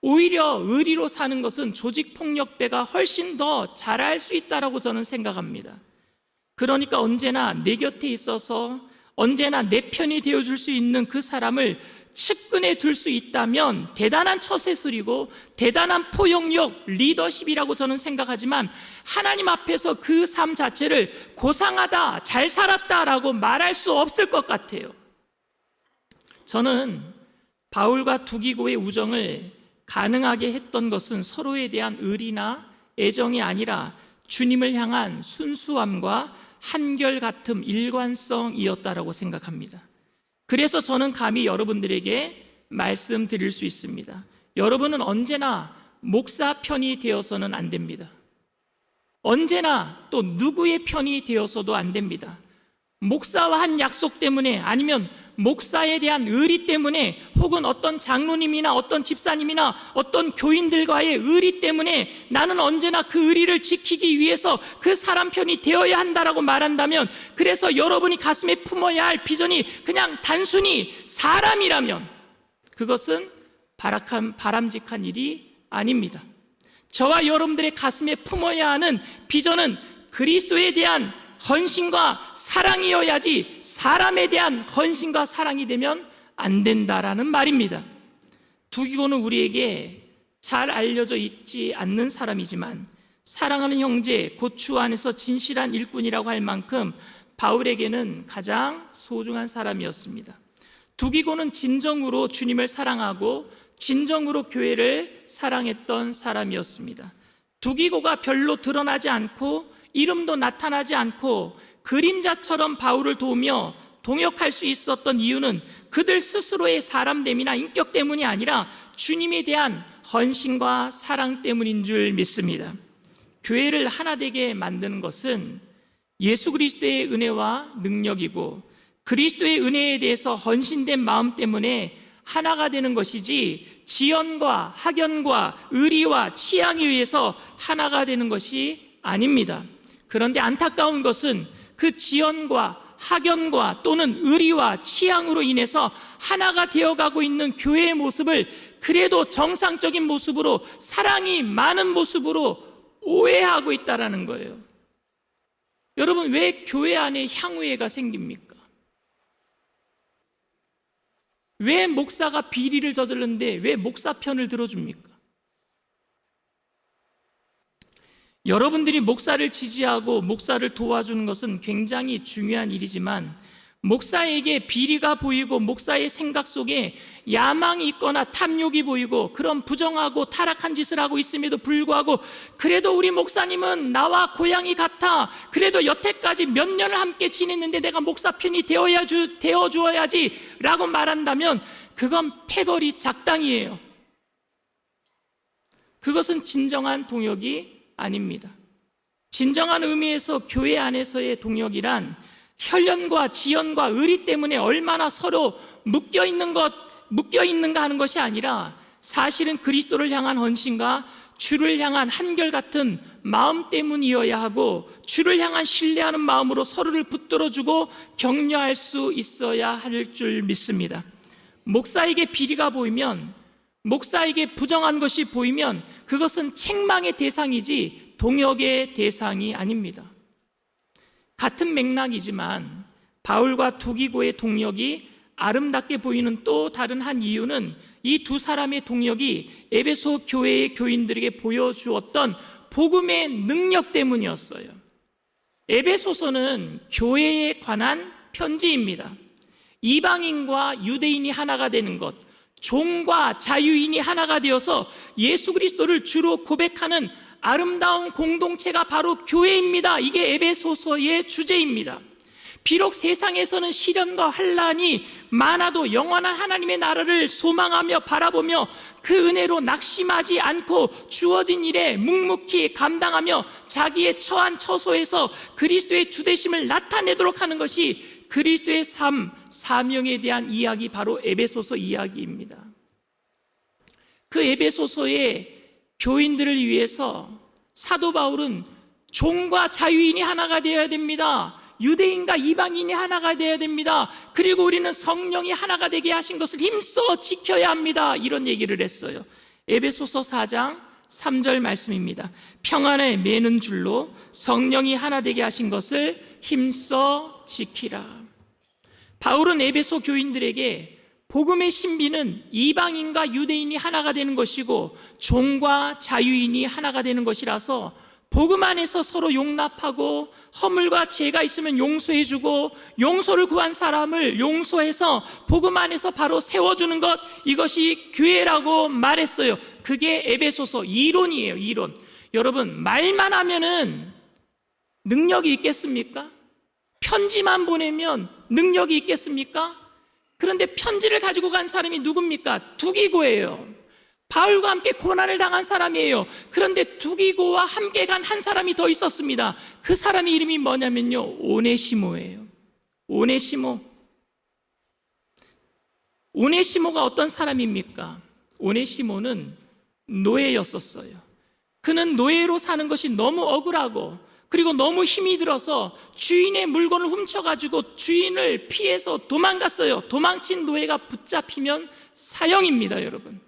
오히려 의리로 사는 것은 조직폭력배가 훨씬 더 잘할 수 있다고 저는 생각합니다. 그러니까 언제나 내 곁에 있어서 언제나 내 편이 되어줄 수 있는 그 사람을 측근에 둘 수 있다면 대단한 처세술이고 대단한 포용력, 리더십이라고 저는 생각하지만 하나님 앞에서 그 삶 자체를 고상하다, 잘 살았다라고 말할 수 없을 것 같아요. 저는 바울과 두기고의 우정을 가능하게 했던 것은 서로에 대한 의리나 애정이 아니라 주님을 향한 순수함과 한결같음, 일관성이었다라고 생각합니다. 그래서 저는 감히 여러분들에게 말씀드릴 수 있습니다. 여러분은 언제나 목사 편이 되어서는 안 됩니다. 언제나 또 누구의 편이 되어서도 안 됩니다. 목사와 한 약속 때문에 아니면 목사에 대한 의리 때문에, 혹은 어떤 장로님이나 어떤 집사님이나 어떤 교인들과의 의리 때문에 나는 언제나 그 의리를 지키기 위해서 그 사람 편이 되어야 한다라고 말한다면, 그래서 여러분이 가슴에 품어야 할 비전이 그냥 단순히 사람이라면 그것은 바람직한 일이 아닙니다. 저와 여러분들의 가슴에 품어야 하는 비전은 그리스도에 대한 헌신과 사랑이어야지 사람에 대한 헌신과 사랑이 되면 안 된다라는 말입니다. 두기고는 우리에게 잘 알려져 있지 않는 사람이지만 사랑하는 형제, 곧 주 안에서 진실한 일꾼이라고 할 만큼 바울에게는 가장 소중한 사람이었습니다. 두기고는 진정으로 주님을 사랑하고 진정으로 교회를 사랑했던 사람이었습니다. 두기고가 별로 드러나지 않고 이름도 나타나지 않고 그림자처럼 바울을 도우며 동역할 수 있었던 이유는 그들 스스로의 사람됨이나 인격 때문이 아니라 주님에 대한 헌신과 사랑 때문인 줄 믿습니다. 교회를 하나 되게 만드는 것은 예수 그리스도의 은혜와 능력이고 그리스도의 은혜에 대해서 헌신된 마음 때문에 하나가 되는 것이지, 지연과 학연과 의리와 취향에 의해서 하나가 되는 것이 아닙니다. 그런데 안타까운 것은 그 지연과 학연과 또는 의리와 취향으로 인해서 하나가 되어가고 있는 교회의 모습을 그래도 정상적인 모습으로, 사랑이 많은 모습으로 오해하고 있다는 거예요. 여러분, 왜 교회 안에 향후회가 생깁니까? 왜 목사가 비리를 저질렀는데 왜 목사 편을 들어줍니까? 여러분들이 목사를 지지하고 목사를 도와주는 것은 굉장히 중요한 일이지만, 목사에게 비리가 보이고 목사의 생각 속에 야망이 있거나 탐욕이 보이고 그런 부정하고 타락한 짓을 하고 있음에도 불구하고 그래도 우리 목사님은 나와 고향이 같아, 그래도 여태까지 몇 년을 함께 지냈는데 내가 목사 편이 되어주어야지 라고 말한다면 그건 패거리 작당이에요. 그것은 진정한 동역이 아닙니다. 진정한 의미에서 교회 안에서의 동역이란 혈연과 지연과 의리 때문에 얼마나 서로 묶여있는가 하는 것이 아니라, 사실은 그리스도를 향한 헌신과 주를 향한 한결같은 마음 때문이어야 하고, 주를 향한 신뢰하는 마음으로 서로를 붙들어주고 격려할 수 있어야 할 줄 믿습니다. 목사에게 비리가 보이면, 목사에게 부정한 것이 보이면 그것은 책망의 대상이지 동역의 대상이 아닙니다. 같은 맥락이지만 바울과 두기고의 동역이 아름답게 보이는 또 다른 한 이유는 이 두 사람의 동역이 에베소 교회의 교인들에게 보여주었던 복음의 능력 때문이었어요. 에베소서는 교회에 관한 편지입니다. 이방인과 유대인이 하나가 되는 것, 종과 자유인이 하나가 되어서 예수 그리스도를 주로 고백하는 아름다운 공동체가 바로 교회입니다. 이게 에베소서의 주제입니다. 비록 세상에서는 시련과 환난이 많아도 영원한 하나님의 나라를 소망하며 바라보며 그 은혜로 낙심하지 않고 주어진 일에 묵묵히 감당하며 자기의 처한 처소에서 그리스도의 주되심을 나타내도록 하는 것이 그리스도의 삶, 사명에 대한 이야기, 바로 에베소서 이야기입니다. 그 에베소서의 교인들을 위해서 사도 바울은 종과 자유인이 하나가 되어야 됩니다. 유대인과 이방인이 하나가 되어야 됩니다. 그리고 우리는 성령이 하나가 되게 하신 것을 힘써 지켜야 합니다. 이런 얘기를 했어요. 에베소서 4장 3절 말씀입니다. 평안에 매는 줄로 성령이 하나 되게 하신 것을 힘써 지키라. 바울은 에베소 교인들에게 복음의 신비는 이방인과 유대인이 하나가 되는 것이고 종과 자유인이 하나가 되는 것이라서 복음 안에서 서로 용납하고 허물과 죄가 있으면 용서해주고 용서를 구한 사람을 용서해서 복음 안에서 바로 세워주는 것, 이것이 교회라고 말했어요. 그게 에베소서 이론이에요. 이론. 여러분, 말만 하면은 능력이 있겠습니까? 편지만 보내면 능력이 있겠습니까? 그런데 편지를 가지고 간 사람이 누굽니까? 두기고예요. 바울과 함께 고난을 당한 사람이에요. 그런데 두기고와 함께 간 한 사람이 더 있었습니다. 그 사람의 이름이 뭐냐면요, 오네시모예요. 오네시모. 오네시모가 어떤 사람입니까? 오네시모는 노예였었어요. 그는 노예로 사는 것이 너무 억울하고 그리고 너무 힘이 들어서 주인의 물건을 훔쳐가지고 주인을 피해서 도망갔어요. 도망친 노예가 붙잡히면 사형입니다, 여러분.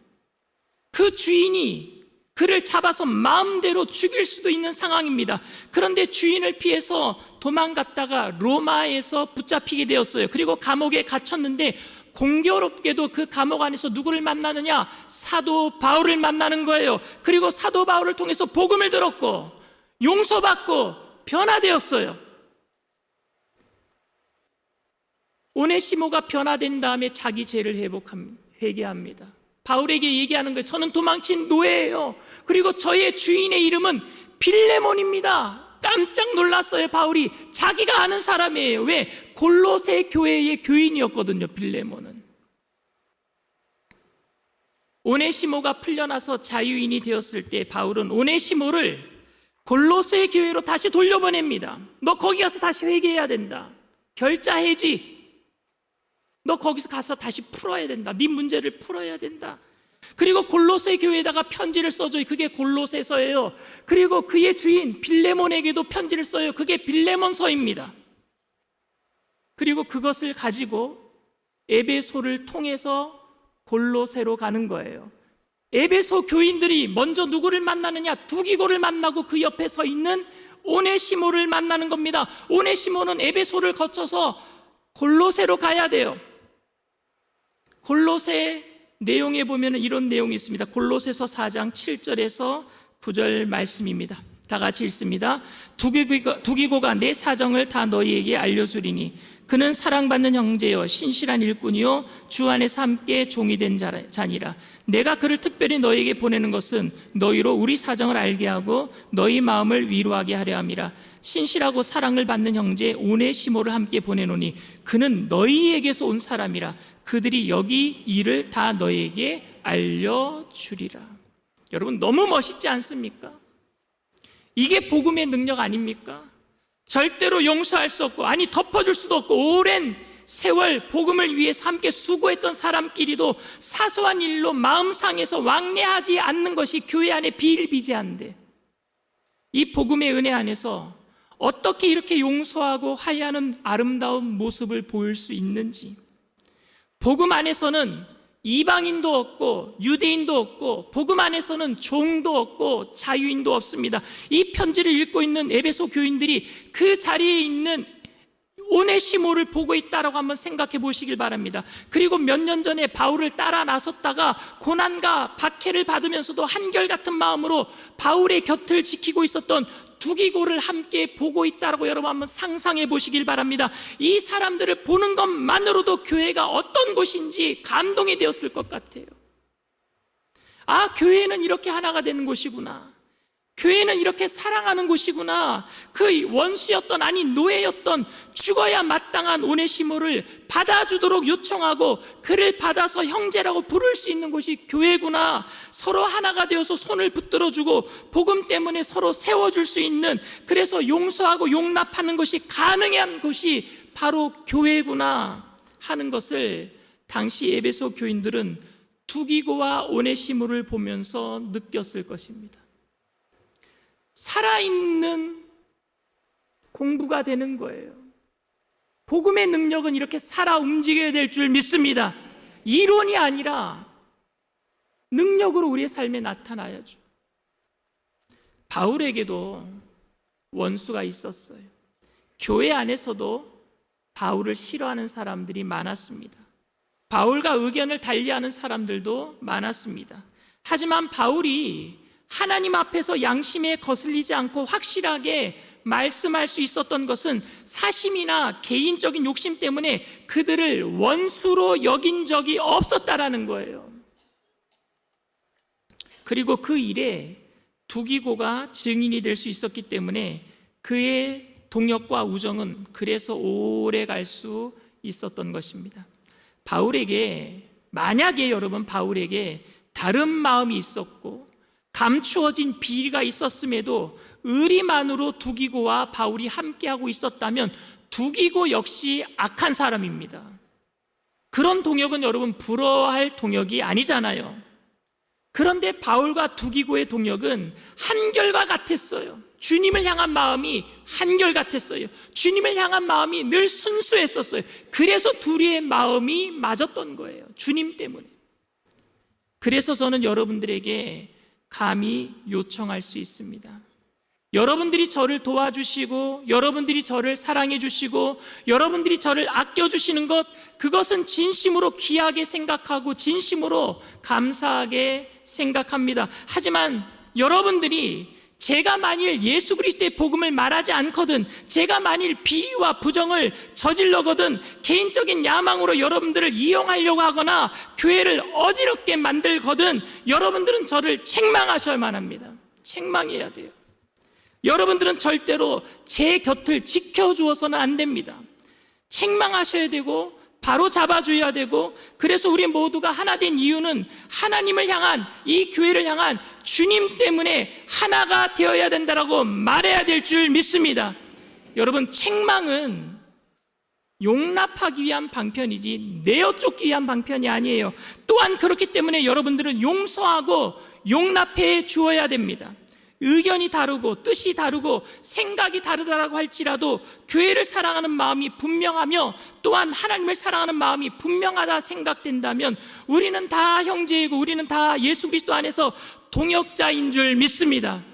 그 주인이 그를 잡아서 마음대로 죽일 수도 있는 상황입니다. 그런데 주인을 피해서 도망갔다가 로마에서 붙잡히게 되었어요. 그리고 감옥에 갇혔는데 공교롭게도 그 감옥 안에서 누구를 만나느냐? 사도 바울을 만나는 거예요. 그리고 사도 바울을 통해서 복음을 들었고 용서받고 변화되었어요. 오네시모가 변화된 다음에 자기 죄를 회개합니다. 바울에게 얘기하는 거예요. 저는 도망친 노예예요. 그리고 저의 주인의 이름은 빌레몬입니다. 깜짝 놀랐어요. 바울이 자기가 아는 사람이에요. 왜? 골로새 교회의 교인이었거든요, 빌레몬은. 오네시모가 풀려나서 자유인이 되었을 때 바울은 오네시모를 골로새 교회로 다시 돌려보냅니다. 너 거기 가서 다시 회개해야 된다. 결자해지. 너 거기서 가서 다시 풀어야 된다. 네 문제를 풀어야 된다. 그리고 골로새 교회에다가 편지를 써줘요. 그게 골로새서예요. 그리고 그의 주인 빌레몬에게도 편지를 써요. 그게 빌레몬서입니다. 그리고 그것을 가지고 에베소를 통해서 골로새로 가는 거예요. 에베소 교인들이 먼저 누구를 만나느냐? 두기고를 만나고 그 옆에 서 있는 오네시모를 만나는 겁니다. 오네시모는 에베소를 거쳐서 골로새로 가야 돼요. 골로새 내용에 보면 이런 내용이 있습니다. 골로새서 4장 7절에서 9절 말씀입니다. 다 같이 읽습니다. 두기고가 내 사정을 다 너희에게 알려주리니 그는 사랑받는 형제요 신실한 일꾼이요 주 안에서 함께 종이 된 자니라. 내가 그를 특별히 너희에게 보내는 것은 너희로 우리 사정을 알게 하고 너희 마음을 위로하게 하려 함이라. 신실하고 사랑을 받는 형제 오네시모를 함께 보내노니 그는 너희에게서 온 사람이라. 그들이 여기 일을 다 너희에게 알려주리라. 여러분 너무 멋있지 않습니까? 이게 복음의 능력 아닙니까? 절대로 용서할 수 없고 아니 덮어줄 수도 없고 오랜 세월 복음을 위해서 함께 수고했던 사람끼리도 사소한 일로 마음 상해서 왕래하지 않는 것이 교회 안에 비일비재한데 이 복음의 은혜 안에서 어떻게 이렇게 용서하고 화해하는 아름다운 모습을 보일 수 있는지, 복음 안에서는 이방인도 없고 유대인도 없고 복음 안에서는 종도 없고 자유인도 없습니다. 이 편지를 읽고 있는 에베소 교인들이 그 자리에 있는 오네시모를 보고 있다라고 한번 생각해 보시길 바랍니다. 그리고 몇 년 전에 바울을 따라 나섰다가 고난과 박해를 받으면서도 한결같은 마음으로 바울의 곁을 지키고 있었던 두기고를 함께 보고 있다라고 여러분 한번 상상해 보시길 바랍니다. 이 사람들을 보는 것만으로도 교회가 어떤 곳인지 감동이 되었을 것 같아요. 아, 교회는 이렇게 하나가 되는 곳이구나. 교회는 이렇게 사랑하는 곳이구나. 그 원수였던 아니 노예였던 죽어야 마땅한 오네시모를 받아주도록 요청하고 그를 받아서 형제라고 부를 수 있는 곳이 교회구나. 서로 하나가 되어서 손을 붙들어주고 복음 때문에 서로 세워줄 수 있는, 그래서 용서하고 용납하는 것이 가능한 곳이 바로 교회구나 하는 것을 당시 에베소 교인들은 두기고와 오네시모를 보면서 느꼈을 것입니다. 살아있는 공부가 되는 거예요. 복음의 능력은 이렇게 살아 움직여야 될 줄 믿습니다. 이론이 아니라 능력으로 우리의 삶에 나타나야죠. 바울에게도 원수가 있었어요. 교회 안에서도 바울을 싫어하는 사람들이 많았습니다. 바울과 의견을 달리하는 사람들도 많았습니다. 하지만 바울이 하나님 앞에서 양심에 거슬리지 않고 확실하게 말씀할 수 있었던 것은 사심이나 개인적인 욕심 때문에 그들을 원수로 여긴 적이 없었다라는 거예요. 그리고 그 일에 두기고가 증인이 될 수 있었기 때문에 그의 동역과 우정은 그래서 오래 갈 수 있었던 것입니다. 바울에게, 만약에 여러분 바울에게 다른 마음이 있었고 감추어진 비리가 있었음에도 의리만으로 두기고와 바울이 함께하고 있었다면 두기고 역시 악한 사람입니다. 그런 동역은 여러분 부러워할 동역이 아니잖아요. 그런데 바울과 두기고의 동역은 한결과 같았어요. 주님을 향한 마음이 한결같았어요. 주님을 향한 마음이 늘 순수했었어요. 그래서 둘이의 마음이 맞았던 거예요. 주님 때문에. 그래서 저는 여러분들에게 감히 요청할 수 있습니다. 여러분들이 저를 도와주시고 여러분들이 저를 사랑해 주시고 여러분들이 저를 아껴주시는 것, 그것은 진심으로 귀하게 생각하고 진심으로 감사하게 생각합니다. 하지만 여러분들이 제가 만일 예수 그리스도의 복음을 말하지 않거든, 제가 만일 비리와 부정을 저질러거든, 개인적인 야망으로 여러분들을 이용하려고 하거나 교회를 어지럽게 만들거든, 여러분들은 저를 책망하셔야만 합니다. 책망해야 돼요. 여러분들은 절대로 제 곁을 지켜주어서는 안 됩니다. 책망하셔야 되고 바로 잡아줘야 되고, 그래서 우리 모두가 하나 된 이유는 하나님을 향한, 이 교회를 향한 주님 때문에 하나가 되어야 된다라고 말해야 될 줄 믿습니다. 여러분, 책망은 용납하기 위한 방편이지 내어 쫓기 위한 방편이 아니에요. 또한 그렇기 때문에 여러분들은 용서하고 용납해 주어야 됩니다. 의견이 다르고 뜻이 다르고 생각이 다르다라고 할지라도 교회를 사랑하는 마음이 분명하며 또한 하나님을 사랑하는 마음이 분명하다 생각된다면 우리는 다 형제이고 우리는 다 예수 그리스도 안에서 동역자인 줄 믿습니다.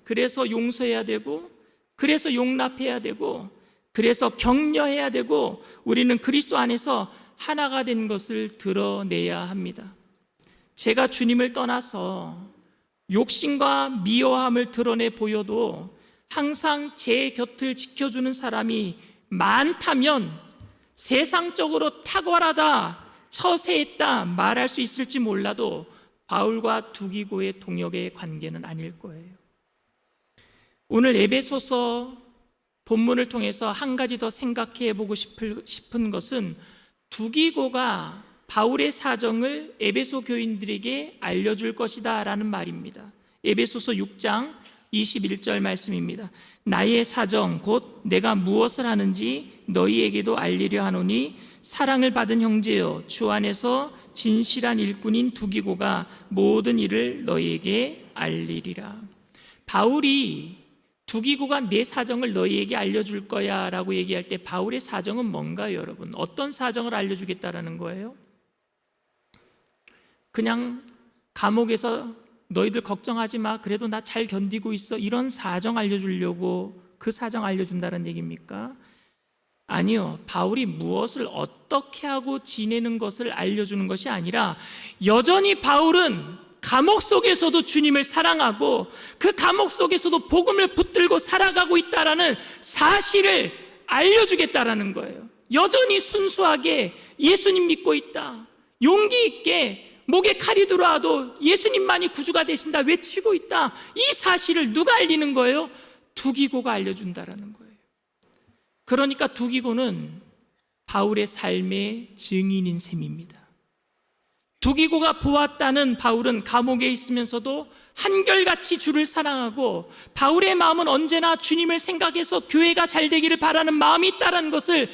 그래서 용서해야 되고, 그래서 용납해야 되고, 그래서 격려해야 되고, 우리는 그리스도 안에서 하나가 된 것을 드러내야 합니다. 제가 주님을 떠나서 욕심과 미워함을 드러내 보여도 항상 제 곁을 지켜주는 사람이 많다면 세상적으로 탁월하다, 처세했다 말할 수 있을지 몰라도 바울과 두기고의 동역의 관계는 아닐 거예요. 오늘 에베소서 본문을 통해서 한 가지 더 생각해 보고 싶은 것은 두기고가 바울의 사정을 에베소 교인들에게 알려줄 것이다 라는 말입니다. 에베소서 6장 21절 말씀입니다. 나의 사정 곧 내가 무엇을 하는지 너희에게도 알리려 하노니 사랑을 받은 형제여, 주 안에서 진실한 일꾼인 두기고가 모든 일을 너희에게 알리리라. 바울이 두기고가 내 사정을 너희에게 알려줄 거야 라고 얘기할 때 바울의 사정은 뭔가요, 여러분? 어떤 사정을 알려주겠다라는 거예요? 그냥 감옥에서 너희들 걱정하지 마, 그래도 나 잘 견디고 있어, 이런 사정 알려주려고 그 사정 알려준다는 얘기입니까? 아니요. 바울이 무엇을 어떻게 하고 지내는 것을 알려주는 것이 아니라 여전히 바울은 감옥 속에서도 주님을 사랑하고 그 감옥 속에서도 복음을 붙들고 살아가고 있다라는 사실을 알려주겠다라는 거예요. 여전히 순수하게 예수님 믿고 있다, 용기 있게 목에 칼이 들어와도 예수님만이 구주가 되신다 외치고 있다, 이 사실을 누가 알리는 거예요? 두기고가 알려준다라는 거예요. 그러니까 두기고는 바울의 삶의 증인인 셈입니다. 두기고가 보았다는 바울은 감옥에 있으면서도 한결같이 주를 사랑하고 바울의 마음은 언제나 주님을 생각해서 교회가 잘 되기를 바라는 마음이 있다는 것을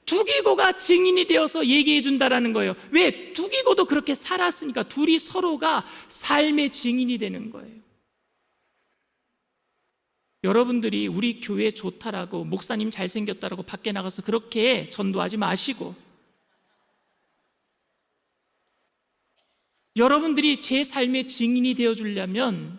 두기고가 증인이 되어서 얘기해 준다라는 거예요. 왜? 두기고도 그렇게 살았으니까 둘이 서로가 삶의 증인이 되는 거예요. 여러분들이 우리 교회 좋다라고, 목사님 잘생겼다라고 밖에 나가서 그렇게 전도하지 마시고, 여러분들이 제 삶의 증인이 되어주려면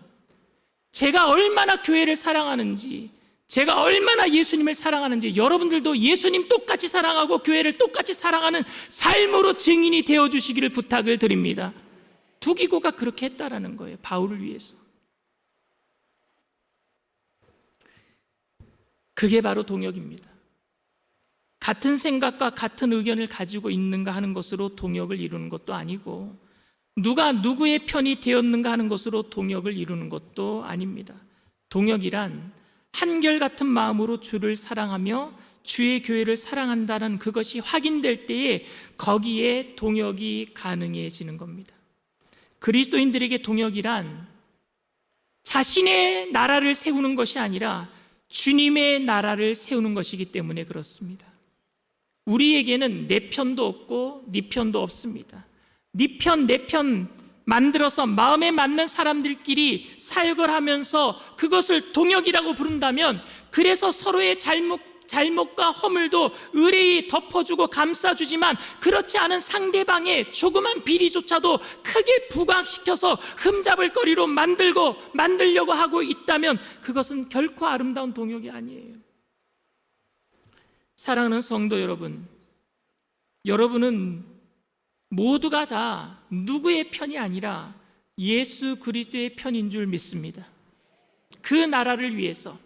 제가 얼마나 교회를 사랑하는지, 제가 얼마나 예수님을 사랑하는지 여러분들도 예수님 똑같이 사랑하고 교회를 똑같이 사랑하는 삶으로 증인이 되어주시기를 부탁을 드립니다. 두기고가 그렇게 했다라는 거예요. 바울을 위해서. 그게 바로 동역입니다. 같은 생각과 같은 의견을 가지고 있는가 하는 것으로 동역을 이루는 것도 아니고, 누가 누구의 편이 되었는가 하는 것으로 동역을 이루는 것도 아닙니다. 동역이란 한결같은 마음으로 주를 사랑하며 주의 교회를 사랑한다는 그것이 확인될 때에 거기에 동역이 가능해지는 겁니다. 그리스도인들에게 동역이란 자신의 나라를 세우는 것이 아니라 주님의 나라를 세우는 것이기 때문에 그렇습니다. 우리에게는 내 편도 없고 네 편도 없습니다. 네 편, 내 편 만들어서 마음에 맞는 사람들끼리 사역을 하면서 그것을 동역이라고 부른다면, 그래서 서로의 잘못과 허물도 의뢰히 덮어주고 감싸주지만 그렇지 않은 상대방의 조그만 비리조차도 크게 부각시켜서 흠잡을 거리로 만들려고 하고 있다면 그것은 결코 아름다운 동역이 아니에요. 사랑하는 성도 여러분, 여러분은 모두가 다 누구의 편이 아니라 예수 그리스도의 편인 줄 믿습니다. 그 나라를 위해서,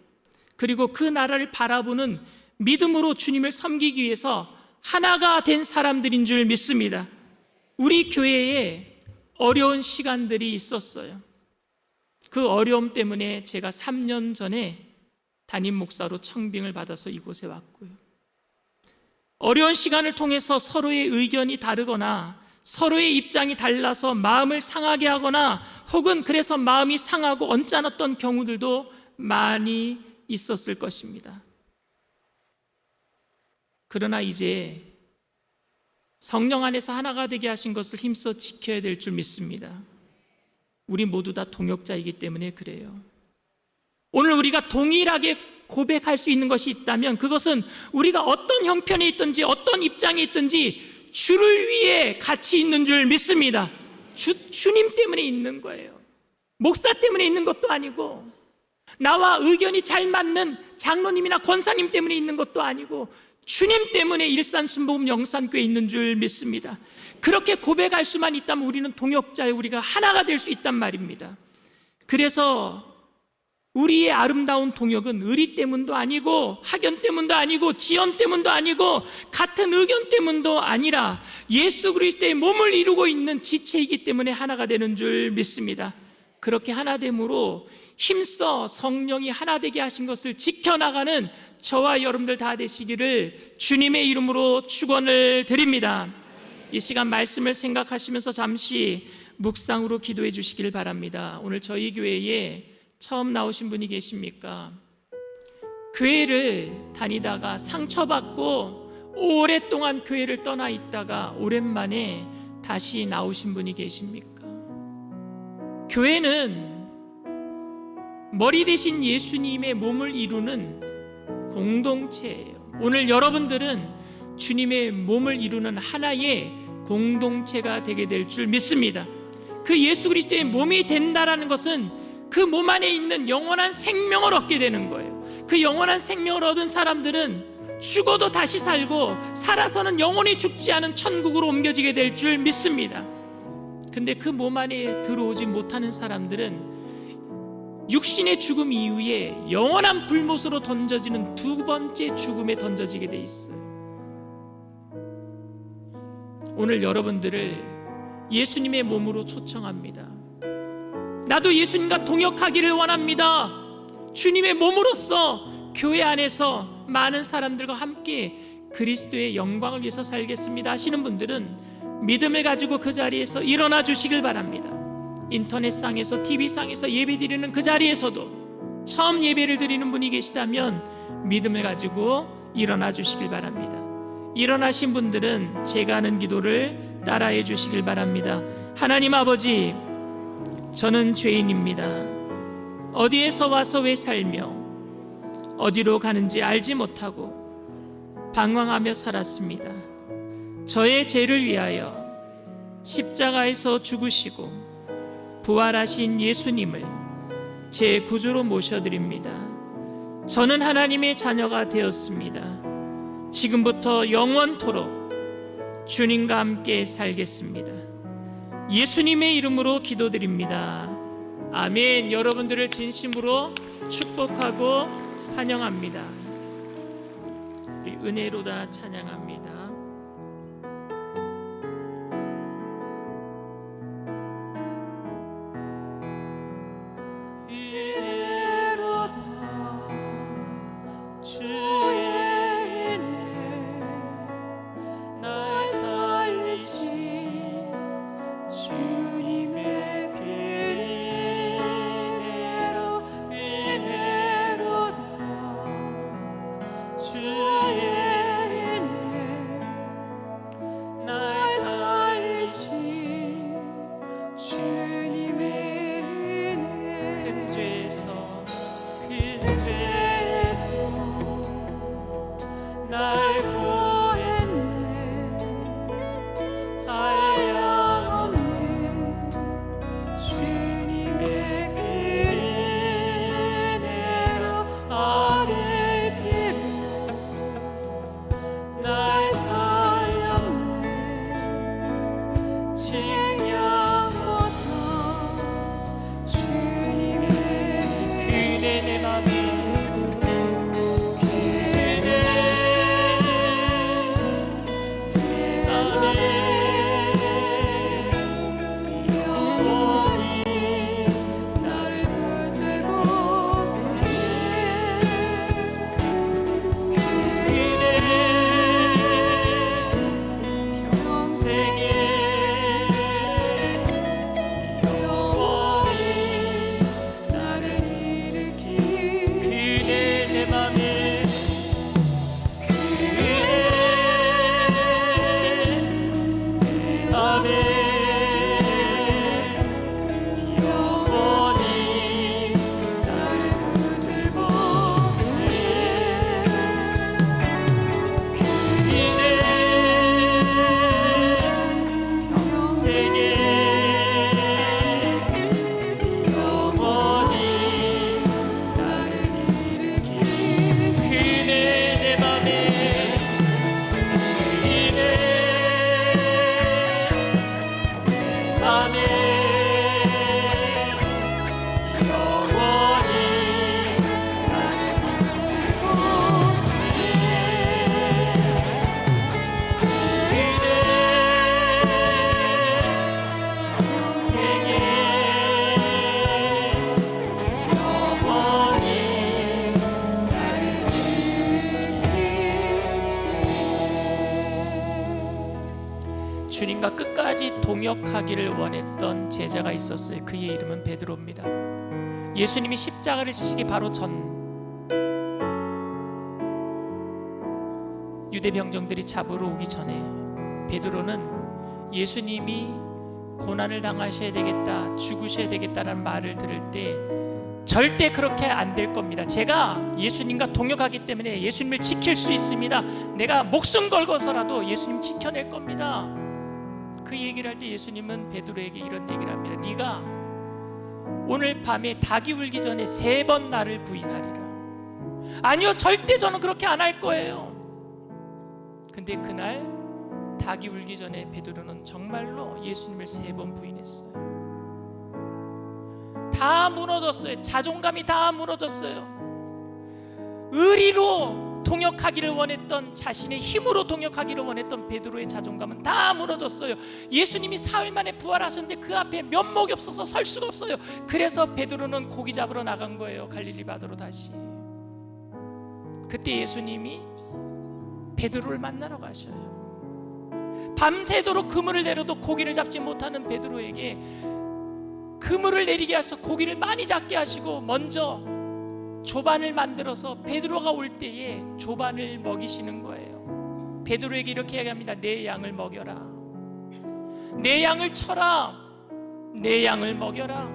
그리고 그 나라를 바라보는 믿음으로 주님을 섬기기 위해서 하나가 된 사람들인 줄 믿습니다. 우리 교회에 어려운 시간들이 있었어요. 그 어려움 때문에 제가 3년 전에 담임 목사로 청빙을 받아서 이곳에 왔고요. 어려운 시간을 통해서 서로의 의견이 다르거나 서로의 입장이 달라서 마음을 상하게 하거나 혹은 그래서 마음이 상하고 언짢았던 경우들도 많이 있었을 것입니다. 그러나 이제 성령 안에서 하나가 되게 하신 것을 힘써 지켜야 될 줄 믿습니다. 우리 모두 다 동역자이기 때문에 그래요. 오늘 우리가 동일하게 고백할 수 있는 것이 있다면 그것은 우리가 어떤 형편에 있든지 어떤 입장에 있든지 주를 위해 같이 있는 줄 믿습니다. 주님 때문에 있는 거예요. 목사 때문에 있는 것도 아니고, 나와 의견이 잘 맞는 장로님이나 권사님 때문에 있는 것도 아니고, 주님 때문에 일산순복음 영산교회에 있는 줄 믿습니다. 그렇게 고백할 수만 있다면 우리는 동역자에 우리가 하나가 될 수 있단 말입니다. 그래서 우리의 아름다운 동역은 의리 때문도 아니고 학연 때문도 아니고 지연 때문도 아니고 같은 의견 때문도 아니라 예수 그리스도의 몸을 이루고 있는 지체이기 때문에 하나가 되는 줄 믿습니다. 그렇게 하나됨으로 힘써 성령이 하나 되게 하신 것을 지켜나가는 저와 여러분들 다 되시기를 주님의 이름으로 축원을 드립니다. 이 시간 말씀을 생각하시면서 잠시 묵상으로 기도해 주시길 바랍니다. 오늘 저희 교회에 처음 나오신 분이 계십니까? 교회를 다니다가 상처받고 오랫동안 교회를 떠나 있다가 오랜만에 다시 나오신 분이 계십니까? 교회는 머리 대신 예수님의 몸을 이루는 공동체예요. 오늘 여러분들은 주님의 몸을 이루는 하나의 공동체가 되게 될 줄 믿습니다. 그 예수 그리스도의 몸이 된다라는 것은 그 몸 안에 있는 영원한 생명을 얻게 되는 거예요. 그 영원한 생명을 얻은 사람들은 죽어도 다시 살고 살아서는 영원히 죽지 않은 천국으로 옮겨지게 될 줄 믿습니다. 근데 그 몸 안에 들어오지 못하는 사람들은 육신의 죽음 이후에 영원한 불못으로 던져지는 두 번째 죽음에 던져지게 돼 있어요. 오늘 여러분들을 예수님의 몸으로 초청합니다. 나도 예수님과 동역하기를 원합니다. 주님의 몸으로서 교회 안에서 많은 사람들과 함께 그리스도의 영광을 위해서 살겠습니다 하시는 분들은 믿음을 가지고 그 자리에서 일어나 주시길 바랍니다. 인터넷상에서 TV상에서 예배 드리는 그 자리에서도 처음 예배를 드리는 분이 계시다면 믿음을 가지고 일어나 주시길 바랍니다. 일어나신 분들은 제가 하는 기도를 따라해 주시길 바랍니다. 하나님 아버지, 저는 죄인입니다. 어디에서 와서 왜 살며 어디로 가는지 알지 못하고 방황하며 살았습니다. 저의 죄를 위하여 십자가에서 죽으시고 부활하신 예수님을 제 구주로 모셔드립니다. 저는 하나님의 자녀가 되었습니다. 지금부터 영원토록 주님과 함께 살겠습니다. 예수님의 이름으로 기도드립니다. 아멘. 여러분들을 진심으로 축복하고 환영합니다. 우리 은혜로다 찬양합니다. 주의 은혜 생명부터 주님을 그대 내 맘에 주님과 끝까지 동역하기를 원했던 제자가 있었어요. 그의 이름은 베드로입니다. 예수님이 십자가를 지시기 바로 전 유대 병정들이 잡으러 오기 전에 베드로는 예수님이 고난을 당하셔야 되겠다, 죽으셔야 되겠다라는 말을 들을 때 절대 그렇게 안 될 겁니다. 제가 예수님과 동역하기 때문에 예수님을 지킬 수 있습니다. 내가 목숨 걸고서라도 예수님 지켜낼 겁니다. 그 얘기를 할 때 예수님은 베드로에게 이런 얘기를 합니다. 네가 오늘 밤에 닭이 울기 전에 3번 나를 부인하리라. 아니요, 절대 저는 그렇게 안 할 거예요. 근데 그날 닭이 울기 전에 베드로는 정말로 예수님을 3번 부인했어요. 다 무너졌어요. 자존감이 다 무너졌어요. 의리로 동역하기를 원했던, 자신의 힘으로 동역하기를 원했던 베드로의 자존감은 다 무너졌어요. 예수님이 사흘 만에 부활하셨는데 그 앞에 면목이 없어서 설 수가 없어요. 그래서 베드로는 고기 잡으러 나간 거예요. 갈릴리 바다로 다시. 그때 예수님이 베드로를 만나러 가셔요. 밤새도록 그물을 내려도 고기를 잡지 못하는 베드로에게 그물을 내리게 하셔서 고기를 많이 잡게 하시고 먼저 조반을 만들어서 베드로가 올 때에 조반을 먹이시는 거예요. 베드로에게 이렇게 얘기합니다. 내 양을 먹여라. 내 양을 쳐라. 내 양을 먹여라.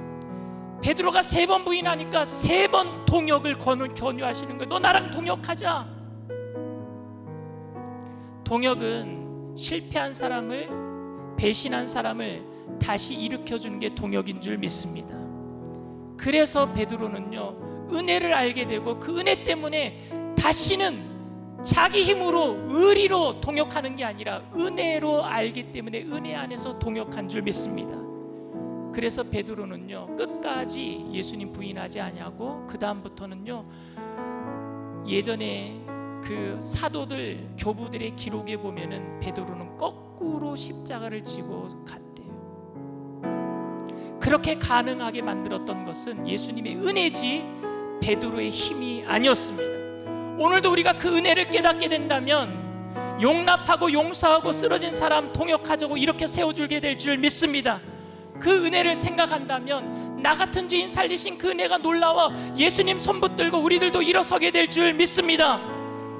베드로가 3번 부인하니까 3번 동역을 권유하시는 거예요. 너 나랑 동역하자. 동역은 실패한 사람을, 배신한 사람을 다시 일으켜주는 게 동역인 줄 믿습니다. 그래서 베드로는요, 은혜를 알게 되고 그 은혜 때문에 다시는 자기 힘으로 의리로 동역하는 게 아니라 은혜로 알기 때문에 은혜 안에서 동역한 줄 믿습니다. 그래서 베드로는요, 끝까지 예수님 부인하지 아니하고 그 다음부터는요, 예전에 그 사도들, 교부들의 기록에 보면은 베드로는 거꾸로 십자가를 지고 갔대요. 그렇게 가능하게 만들었던 것은 예수님의 은혜지 베드로의 힘이 아니었습니다. 오늘도 우리가 그 은혜를 깨닫게 된다면 용납하고 용서하고 쓰러진 사람 동역하자고 이렇게 세워주게 될 줄 믿습니다. 그 은혜를 생각한다면 나 같은 죄인 살리신 그 은혜가 놀라워 예수님 손 붙들고 우리들도 일어서게 될 줄 믿습니다.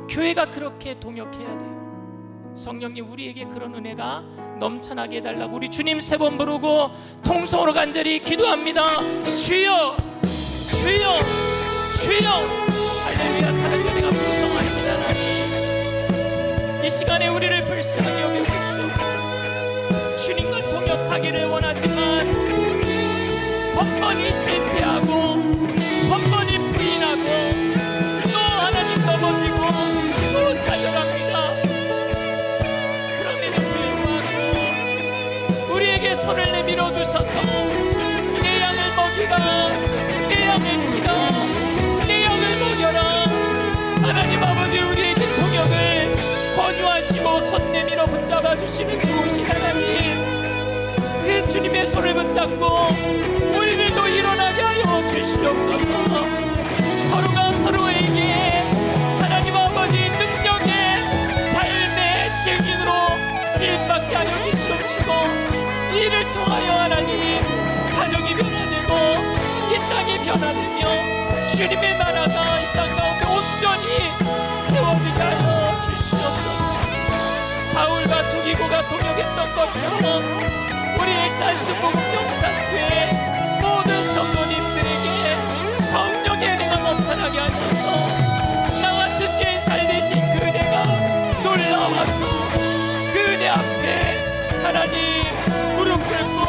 교회가 그렇게 동역해야 돼요. 성령님, 우리에게 그런 은혜가 넘쳐나게 해달라고 우리 주님 3번 부르고 통성으로 간절히 기도합니다. 주여, 주여, 주여. 할렐루야. 사랑과 은혜가 풍성하신 하나님, 이 시간에 우리를 불쌍히 여겨주시옵소서. 주님과 동역하기를 원하지만 번번이 실패하고 번번이 부인하고 또 하나님 넘어지고 또 좌절합니다. 그럼에도 불구하고 우리에게 손을 내밀어 주셔서 내 양을 먹이라, 내 양을 치라, 내 양을 먹여라. 하나님 아버지, 우리에게 통역을 권유하시고 손 내밀어 붙잡아 주시는 좋으신 하나님, 그 주님의 손을 붙잡고 우리들도 일어나게 하여 주시옵소서. 서로가 서로에게 하나님 아버지 능력의 삶의 증인으로 쓰임받게 하여 주시옵시고, 이를 통하여 하나님 가정이 변화되고 이 땅이 변화되며 주님의 나라가 이 땅 가운데 온전히 세워지게 하여 주시옵소서. 바울과 두기고가 동역했던 것처럼 우리의 산수복음 영산교회 모든 성도님들에게 성령의 은혜가 넘쳐나게 하셔서 나 같은 죄인 살리신 그 은혜가 놀라워서 그 은혜 앞에 하나님 무릎 꿇고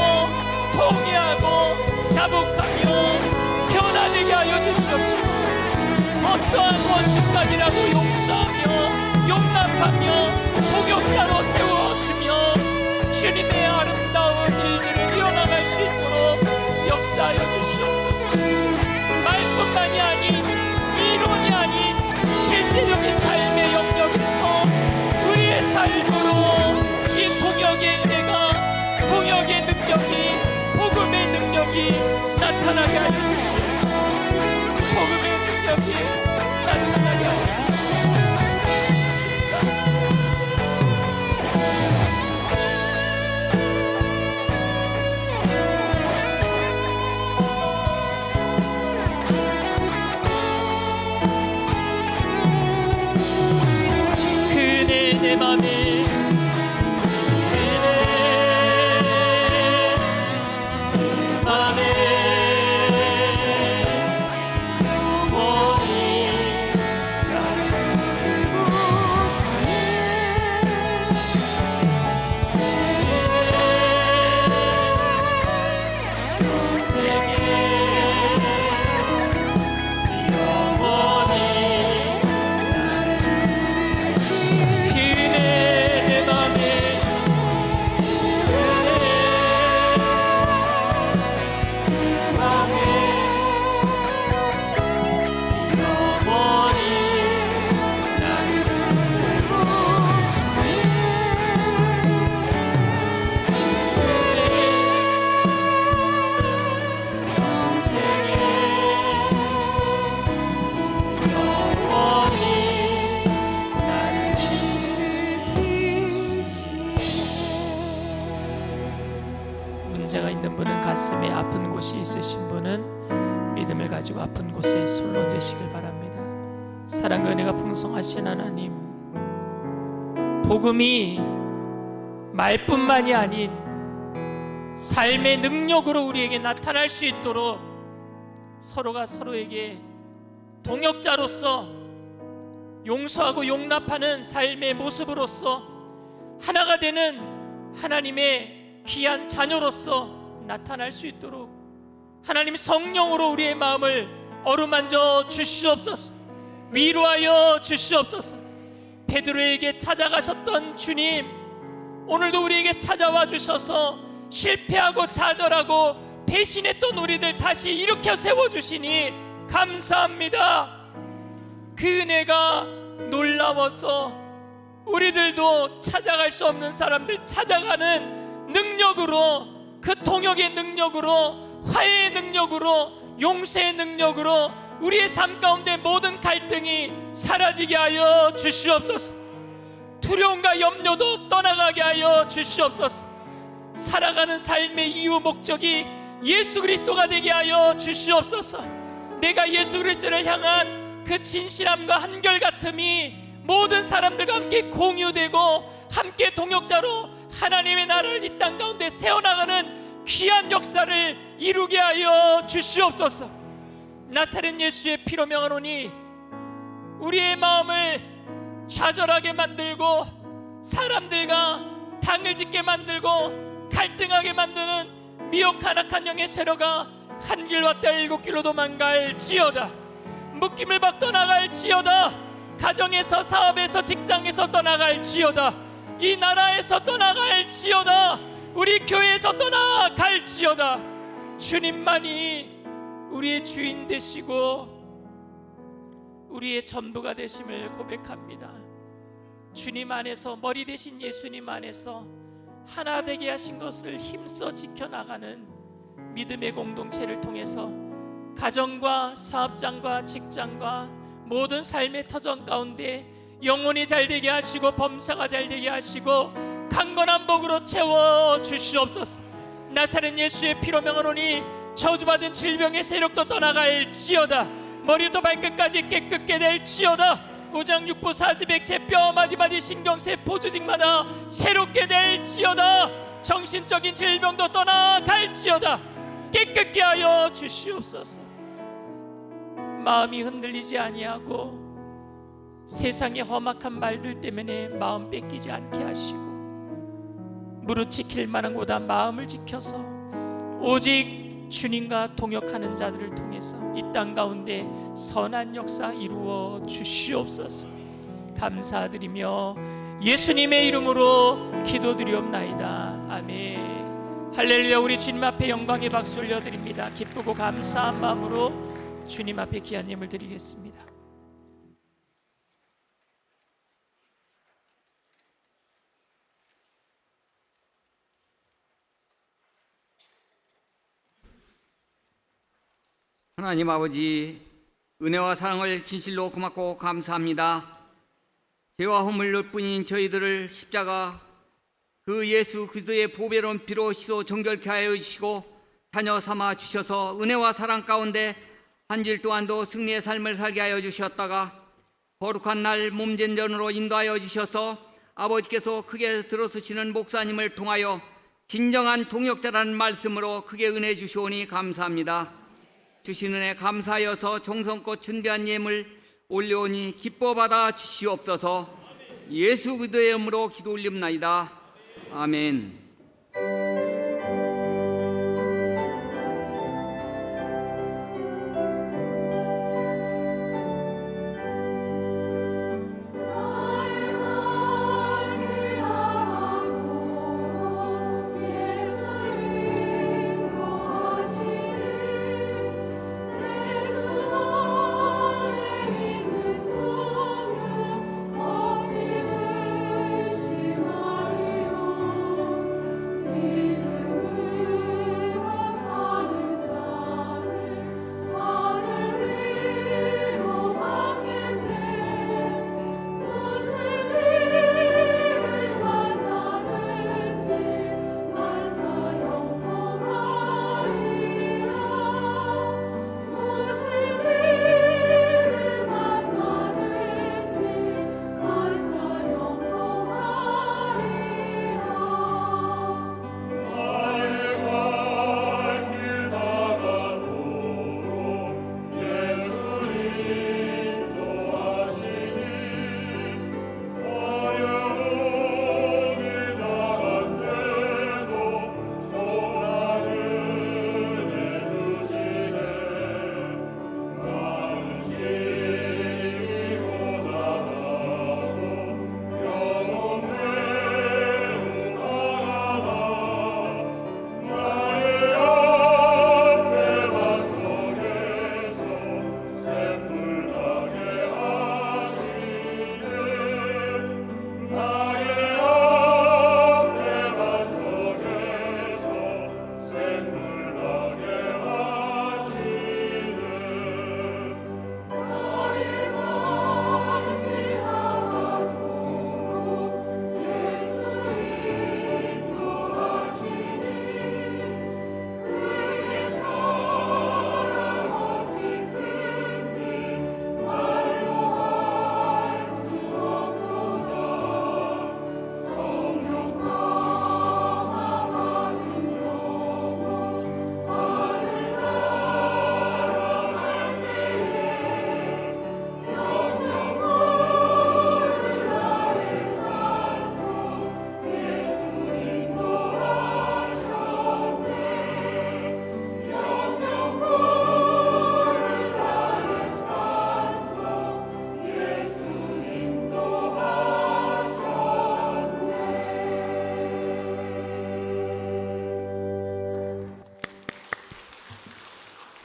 통회하고 자복하며 변화되게 하여 주시옵시고, 어떠한 원수까지라도 용서하며 용납하며 복역자로 세워주며 주님의 아름다운 일들을 이어나갈 수 있도록 역사하여 주시옵소서. 말뿐만이 아닌 이론이 아닌 실제적인 삶의 영역에서 우리의 삶으로 이 통역의 은혜가, 통역의 능력이, 복음의 능력이 나타나게 하여 주시옵소서. 복음의 능력이 나타나게 하여 주시옵소서. 그네 내 맘에 문제가 있는 분은, 가슴에 아픈 곳이 있으신 분은 믿음을 가지고 아픈 곳에 손을 얹으시길 바랍니다. 사랑과 은혜가 풍성하신 하나님, 복음이 말뿐만이 아닌 삶의 능력으로 우리에게 나타날 수 있도록 서로가 서로에게 동역자로서 용서하고 용납하는 삶의 모습으로서 하나가 되는 하나님의 귀한 자녀로서 나타날 수 있도록 하나님 성령으로 우리의 마음을 어루만져 주시옵소서. 위로하여 주시옵소서. 베드로에게 찾아가셨던 주님, 오늘도 우리에게 찾아와 주셔서 실패하고 좌절하고 배신했던 우리들 다시 일으켜 세워주시니 감사합니다. 그 은혜가 놀라워서 우리들도 찾아갈 수 없는 사람들 찾아가는 능력으로, 그 통역의 능력으로, 화해의 능력으로, 용서의 능력으로 우리의 삶 가운데 모든 갈등이 사라지게 하여 주시옵소서. 두려움과 염려도 떠나가게 하여 주시옵소서. 살아가는 삶의 이유 목적이 예수 그리스도가 되게 하여 주시옵소서. 내가 예수 그리스도를 향한 그 진실함과 한결같음이 모든 사람들과 함께 공유되고 함께 동역자로 하나님의 나라를 이 땅 가운데 세워나가는 귀한 역사를 이루게 하여 주시옵소서. 나사렛 예수의 피로 명하노니 우리의 마음을 좌절하게 만들고 사람들과 당을 짓게 만들고 갈등하게 만드는 미혹한 악한 영의 세력아 한 길 왔다 일곱 길로 도망갈지어다. 묶임을 받고 떠나갈지어다. 가정에서 사업에서 직장에서 떠나갈지어다. 이 나라에서 떠나갈지어다. 우리 우리 교회에서 떠나갈지어다. 주님만이 우리의 주인 되시고 우리의 전부가 되심을 고백합니다. 주님 안에서, 머리 되신 예수님 안에서 하나 되게 하신 것을 힘써 지켜나가는 믿음의 공동체를 통해서 가정과 사업장과 직장과 모든 삶의 터전 가운데 영혼이 잘되게 하시고 범사가 잘되게 하시고 강건한 복으로 채워주시옵소서. 나사렛 예수의 피로 명하노니 저주받은 질병의 세력도 떠나갈지어다. 머리부터 발끝까지 깨끗게 될지어다. 오장육부 사지백체 뼈 마디마디 신경세포 조직마다 새롭게 될지어다. 정신적인 질병도 떠나갈지어다. 깨끗게 하여 주시옵소서. 마음이 흔들리지 아니하고 세상의 험악한 말들 때문에 마음 뺏기지 않게 하시고 무릇 지킬 만한 곳아 마음을 지켜서 오직 주님과 동역하는 자들을 통해서 이 땅 가운데 선한 역사 이루어 주시옵소서. 감사드리며 예수님의 이름으로 기도드리옵나이다. 아멘. 할렐루야. 우리 주님 앞에 영광의 박수 올려드립니다. 기쁘고 감사한 마음으로 주님 앞에 귀한 예물 드리겠습니다. 하나님 아버지, 은혜와 사랑을 진실로 고맙고 감사합니다. 죄와 허물일 뿐인 저희들을 십자가 그 예수 그리스도의 보배로운 피로 씻어 정결케 하여 주시고 자녀 삼아 주셔서 은혜와 사랑 가운데 한 질 동안도 승리의 삶을 살게 하여 주셨다가 거룩한 날 몸전전으로 인도하여 주셔서 아버지께서 크게 들어서시는 목사님을 통하여 진정한 동역자라는 말씀으로 크게 은혜 주시오니 감사합니다. 주신 은혜 감사하여서 정성껏 준비한 예물 올려오니 기뻐 받아 주시옵소서. 예수 그리스도의 이름으로 기도 올립나이다. 아멘.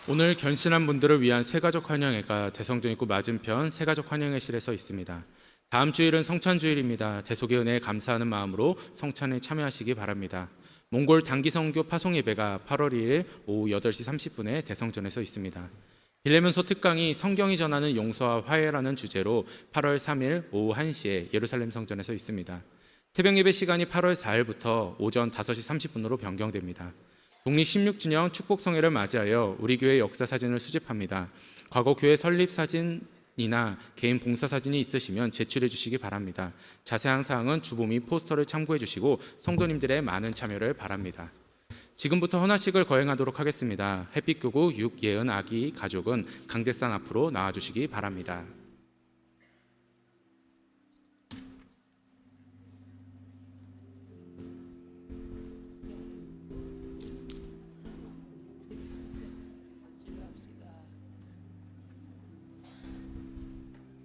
오늘 견신한 분들을 위한 새가족 환영회가 대성전 입구 맞은편 새가족 환영회실에 서 있습니다. 다음 주일은 성찬주일입니다. 대속의 은혜에 감사하는 마음으로 성찬에 참여하시기 바랍니다. 몽골 단기성교 파송예배가 8월 2일 오후 8시 30분에 대성전에 서 있습니다. 빌레몬서 특강이 성경이 전하는 용서와 화해라는 주제로 8월 3일 오후 1시에 예루살렘 성전에서 있습니다. 새벽 예배 시간이 8월 4일부터 오전 5시 30분으로 변경됩니다. 독립 16주년 축복성회를 맞이하여 우리 교회 역사 사진을 수집합니다. 과거 교회 설립 사진이나 개인 봉사 사진이 있으시면 제출해 주시기 바랍니다. 자세한 사항은 주보 및 포스터를 참고해 주시고 성도님들의 많은 참여를 바랍니다. 지금부터 헌화식을 거행하도록 하겠습니다. 햇빛교구 육예은 아기 가족은 강제산 앞으로 나와주시기 바랍니다.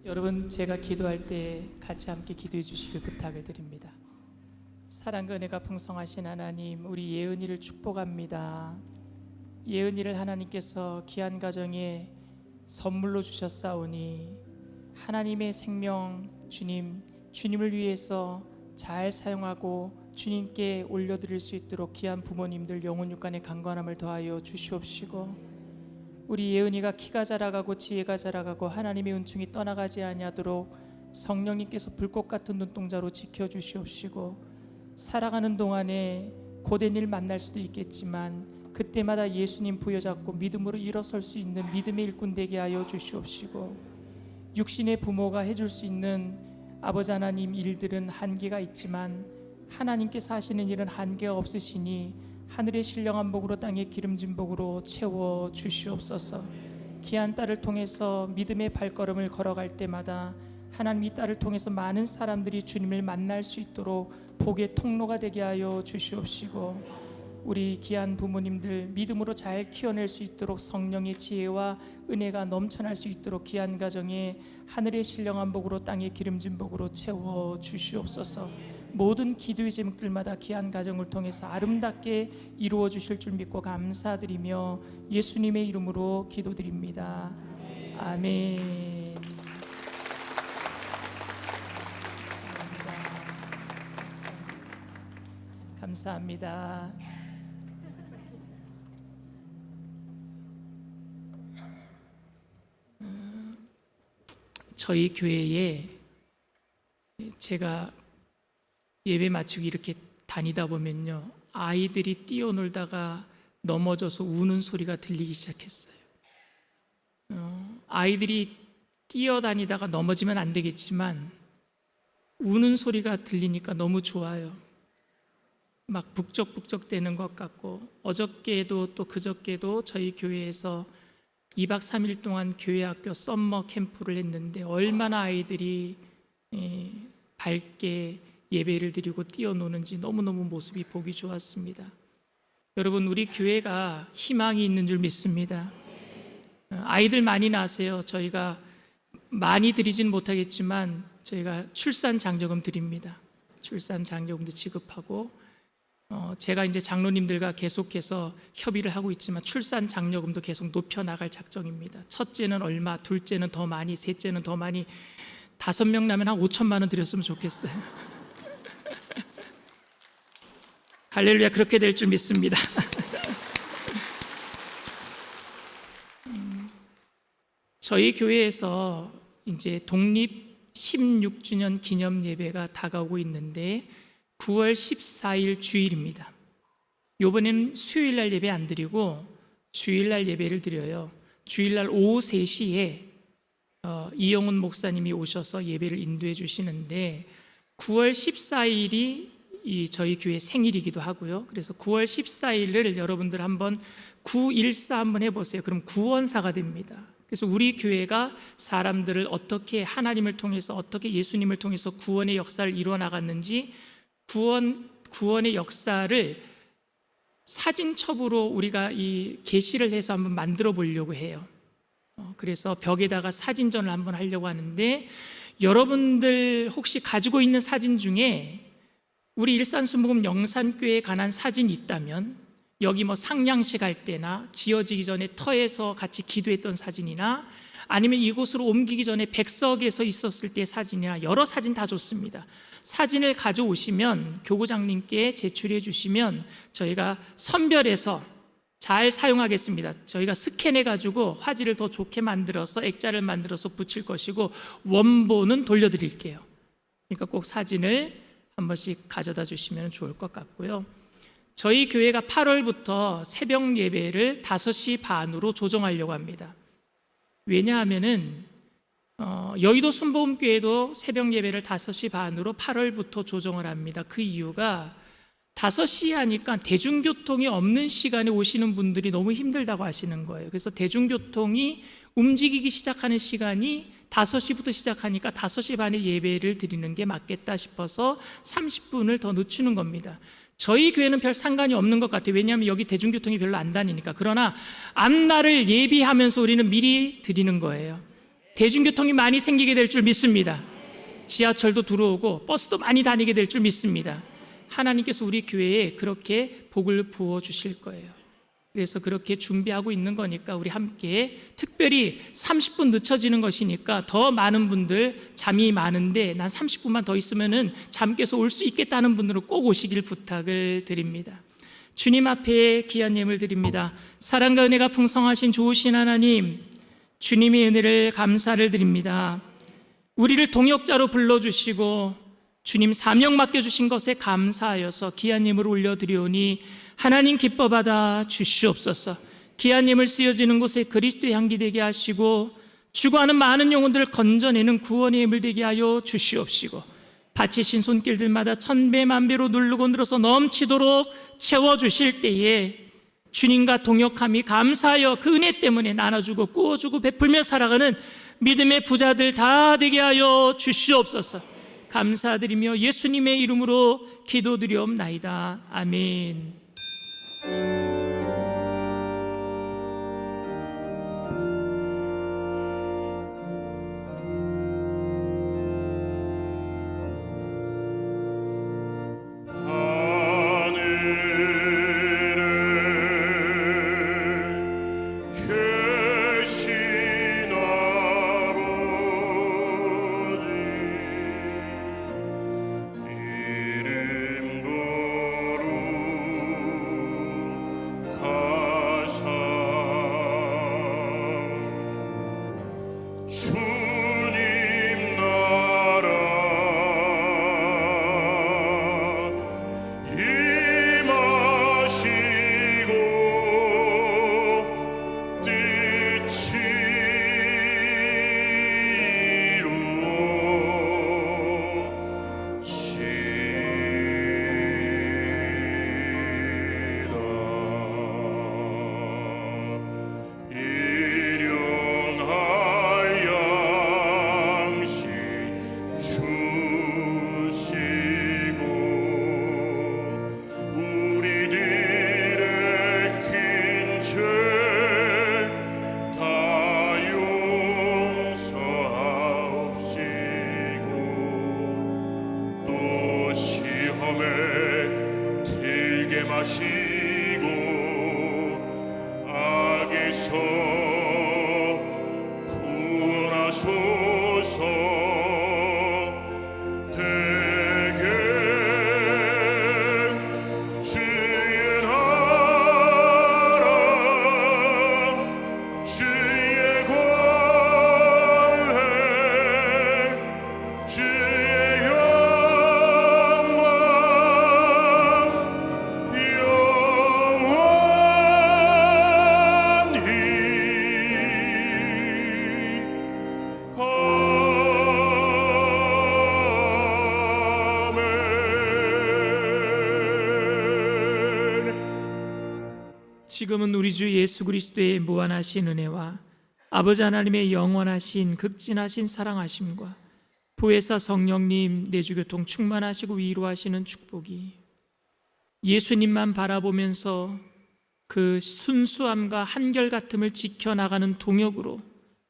여러분, 제가 기도할 때 같이 함께 기도해 주시길 부탁을 드립니다. 사랑과 은혜가 풍성하신 하나님, 우리 예은이를 축복합니다. 예은이를 하나님께서 귀한 가정에 선물로 주셨사오니 하나님의 생명 주님을 위해서 잘 사용하고 주님께 올려드릴 수 있도록 귀한 부모님들 영혼 육간의 강건함을 더하여 주시옵시고, 우리 예은이가 키가 자라가고 지혜가 자라가고 하나님의 은총이 떠나가지 아니하도록 성령님께서 불꽃 같은 눈동자로 지켜주시옵시고, 살아가는 동안에 고된 일 만날 수도 있겠지만 그때마다 예수님 부여잡고 믿음으로 일어설 수 있는 믿음의 일꾼 되게 하여 주시옵시고, 육신의 부모가 해줄 수 있는 아버지 하나님 일들은 한계가 있지만 하나님께서 하시는 일은 한계가 없으시니 하늘의 신령한 복으로 땅의 기름진 복으로 채워 주시옵소서. 귀한 딸을 통해서 믿음의 발걸음을 걸어갈 때마다 하나님 이 딸을 통해서 많은 사람들이 주님을 만날 수 있도록 복의 통로가 되게 하여 주시옵시고, 우리 귀한 부모님들 믿음으로 잘 키워낼 수 있도록 성령의 지혜와 은혜가 넘쳐날 수 있도록 귀한 가정에 하늘의 신령한 복으로 땅의 기름진 복으로 채워 주시옵소서. 모든 기도의 제목들마다 귀한 가정을 통해서 아름답게 이루어 주실 줄 믿고 감사드리며 예수님의 이름으로 기도드립니다. 아멘. 감사합니다. 저희 교회에 제가 예배 마치고 이렇게 다니다 보면요, 아이들이 뛰어놀다가 넘어져서 우는 소리가 들리기 시작했어요. 아이들이 뛰어다니다가 넘어지면 안 되겠지만 우는 소리가 들리니까 너무 좋아요. 막 북적북적 대는 것 같고, 어저께도 또 그저께도 저희 교회에서 2박 3일 동안 교회 학교 썸머 캠프를 했는데 얼마나 아이들이 밝게 예배를 드리고 뛰어노는지 너무너무 모습이 보기 좋았습니다. 여러분, 우리 교회가 희망이 있는 줄 믿습니다. 아이들 많이 낳으세요. 저희가 많이 드리진 못하겠지만 저희가 출산 장려금 드립니다. 출산 장려금도 지급하고, 제가 이제 장로님들과 계속해서 협의를 하고 있지만 출산 장려금도 계속 높여 나갈 작정입니다. 첫째는 얼마, 둘째는 더 많이, 셋째는 더 많이, 5명 나면 한 5천만 원 드렸으면 좋겠어요. 할렐루야, 그렇게 될 줄 믿습니다. 저희 교회에서 이제 독립 16주년 기념 예배가 다가오고 있는데 9월 14일 주일입니다. 이번에는 수요일날 예배 안 드리고 주일날 예배를 드려요. 주일날 오후 3시에 이영훈 목사님이 오셔서 예배를 인도해 주시는데 9월 14일이 저희 교회 생일이기도 하고요. 그래서 9월 14일을 여러분들 한번 914 한번 해보세요. 그럼 구원사가 됩니다. 그래서 우리 교회가 사람들을 어떻게 하나님을 통해서 어떻게 예수님을 통해서 구원의 역사를 이루어 나갔는지 구원의 역사를 사진첩으로 우리가 이 게시를 해서 한번 만들어 보려고 해요. 그래서 벽에다가 사진전을 한번 하려고 하는데, 여러분들 혹시 가지고 있는 사진 중에 우리 일산수목금 영산교회에 관한 사진이 있다면 여기 뭐 상냥식 할 때나 지어지기 전에 터에서 같이 기도했던 사진이나 아니면 이곳으로 옮기기 전에 백석에서 있었을 때의 사진이나 여러 사진 다 좋습니다. 사진을 가져오시면 교구장님께 제출해 주시면 저희가 선별해서 잘 사용하겠습니다. 저희가 스캔해 가지고 화질을 더 좋게 만들어서 액자를 만들어서 붙일 것이고 원본은 돌려드릴게요. 그러니까 꼭 사진을 한 번씩 가져다 주시면 좋을 것 같고요. 저희 교회가 8월부터 새벽 예배를 5시 반으로 조정하려고 합니다. 왜냐하면은 여의도 순복음교회도 새벽 예배를 5시 반으로 8월부터 조정을 합니다. 그 이유가 5시에 하니까 대중교통이 없는 시간에 오시는 분들이 너무 힘들다고 하시는 거예요. 그래서 대중교통이 움직이기 시작하는 시간이 5시부터 시작하니까 5시 반에 예배를 드리는 게 맞겠다 싶어서 30분을 더 늦추는 겁니다. 저희 교회는 별 상관이 없는 것 같아요. 왜냐하면 여기 대중교통이 별로 안 다니니까. 그러나 앞날을 예비하면서 우리는 미리 드리는 거예요. 대중교통이 많이 생기게 될 줄 믿습니다. 지하철도 들어오고 버스도 많이 다니게 될 줄 믿습니다. 하나님께서 우리 교회에 그렇게 복을 부어 주실 거예요. 그래서 그렇게 준비하고 있는 거니까 우리 함께, 특별히 30분 늦춰지는 것이니까 더 많은 분들, 잠이 많은데 난 30분만 더 있으면은 잠 깨서 올 수 있겠다는 분들은 꼭 오시길 부탁을 드립니다. 주님 앞에 귀한 예물 드립니다. 사랑과 은혜가 풍성하신 좋으신 하나님, 주님의 은혜를 감사를 드립니다. 우리를 동역자로 불러주시고 주님 사명 맡겨주신 것에 감사하여서 귀한 예물을 올려드리오니 하나님 기뻐 받아 주시옵소서. 귀한 예물 쓰여지는 곳에 그리스도의 향기 되게 하시고 죽어가는 많은 영혼들을 건져내는 구원의 예물 되게 하여 주시옵시고 바치신 손길들마다 천배 만배로 누르고 늘어서 넘치도록 채워주실 때에 주님과 동역함이 감사하여 그 은혜 때문에 나눠주고 꾸어주고 베풀며 살아가는 믿음의 부자들 다 되게 하여 주시옵소서. 감사드리며 예수님의 이름으로 기도드리옵나이다. 아멘. 지금은 우리 주 예수 그리스도의 무한하신 은혜와 아버지 하나님의 영원하신 극진하신 사랑하심과 보혜사 성령님 내주교통 충만하시고 위로하시는 축복이 예수님만 바라보면서 그 순수함과 한결같음을 지켜나가는 동역으로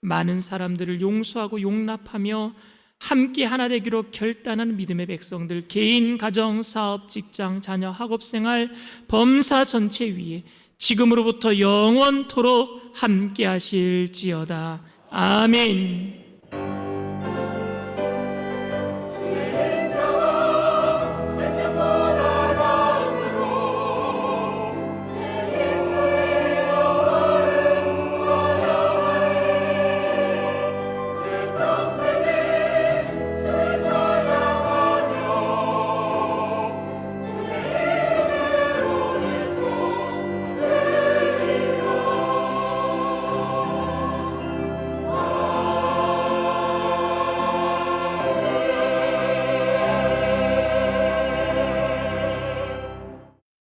많은 사람들을 용서하고 용납하며 함께 하나 되기로 결단한 믿음의 백성들, 개인, 가정, 사업, 직장, 자녀, 학업생활, 범사 전체 위에 지금으로부터 영원토록 함께 하실지어다. 아멘.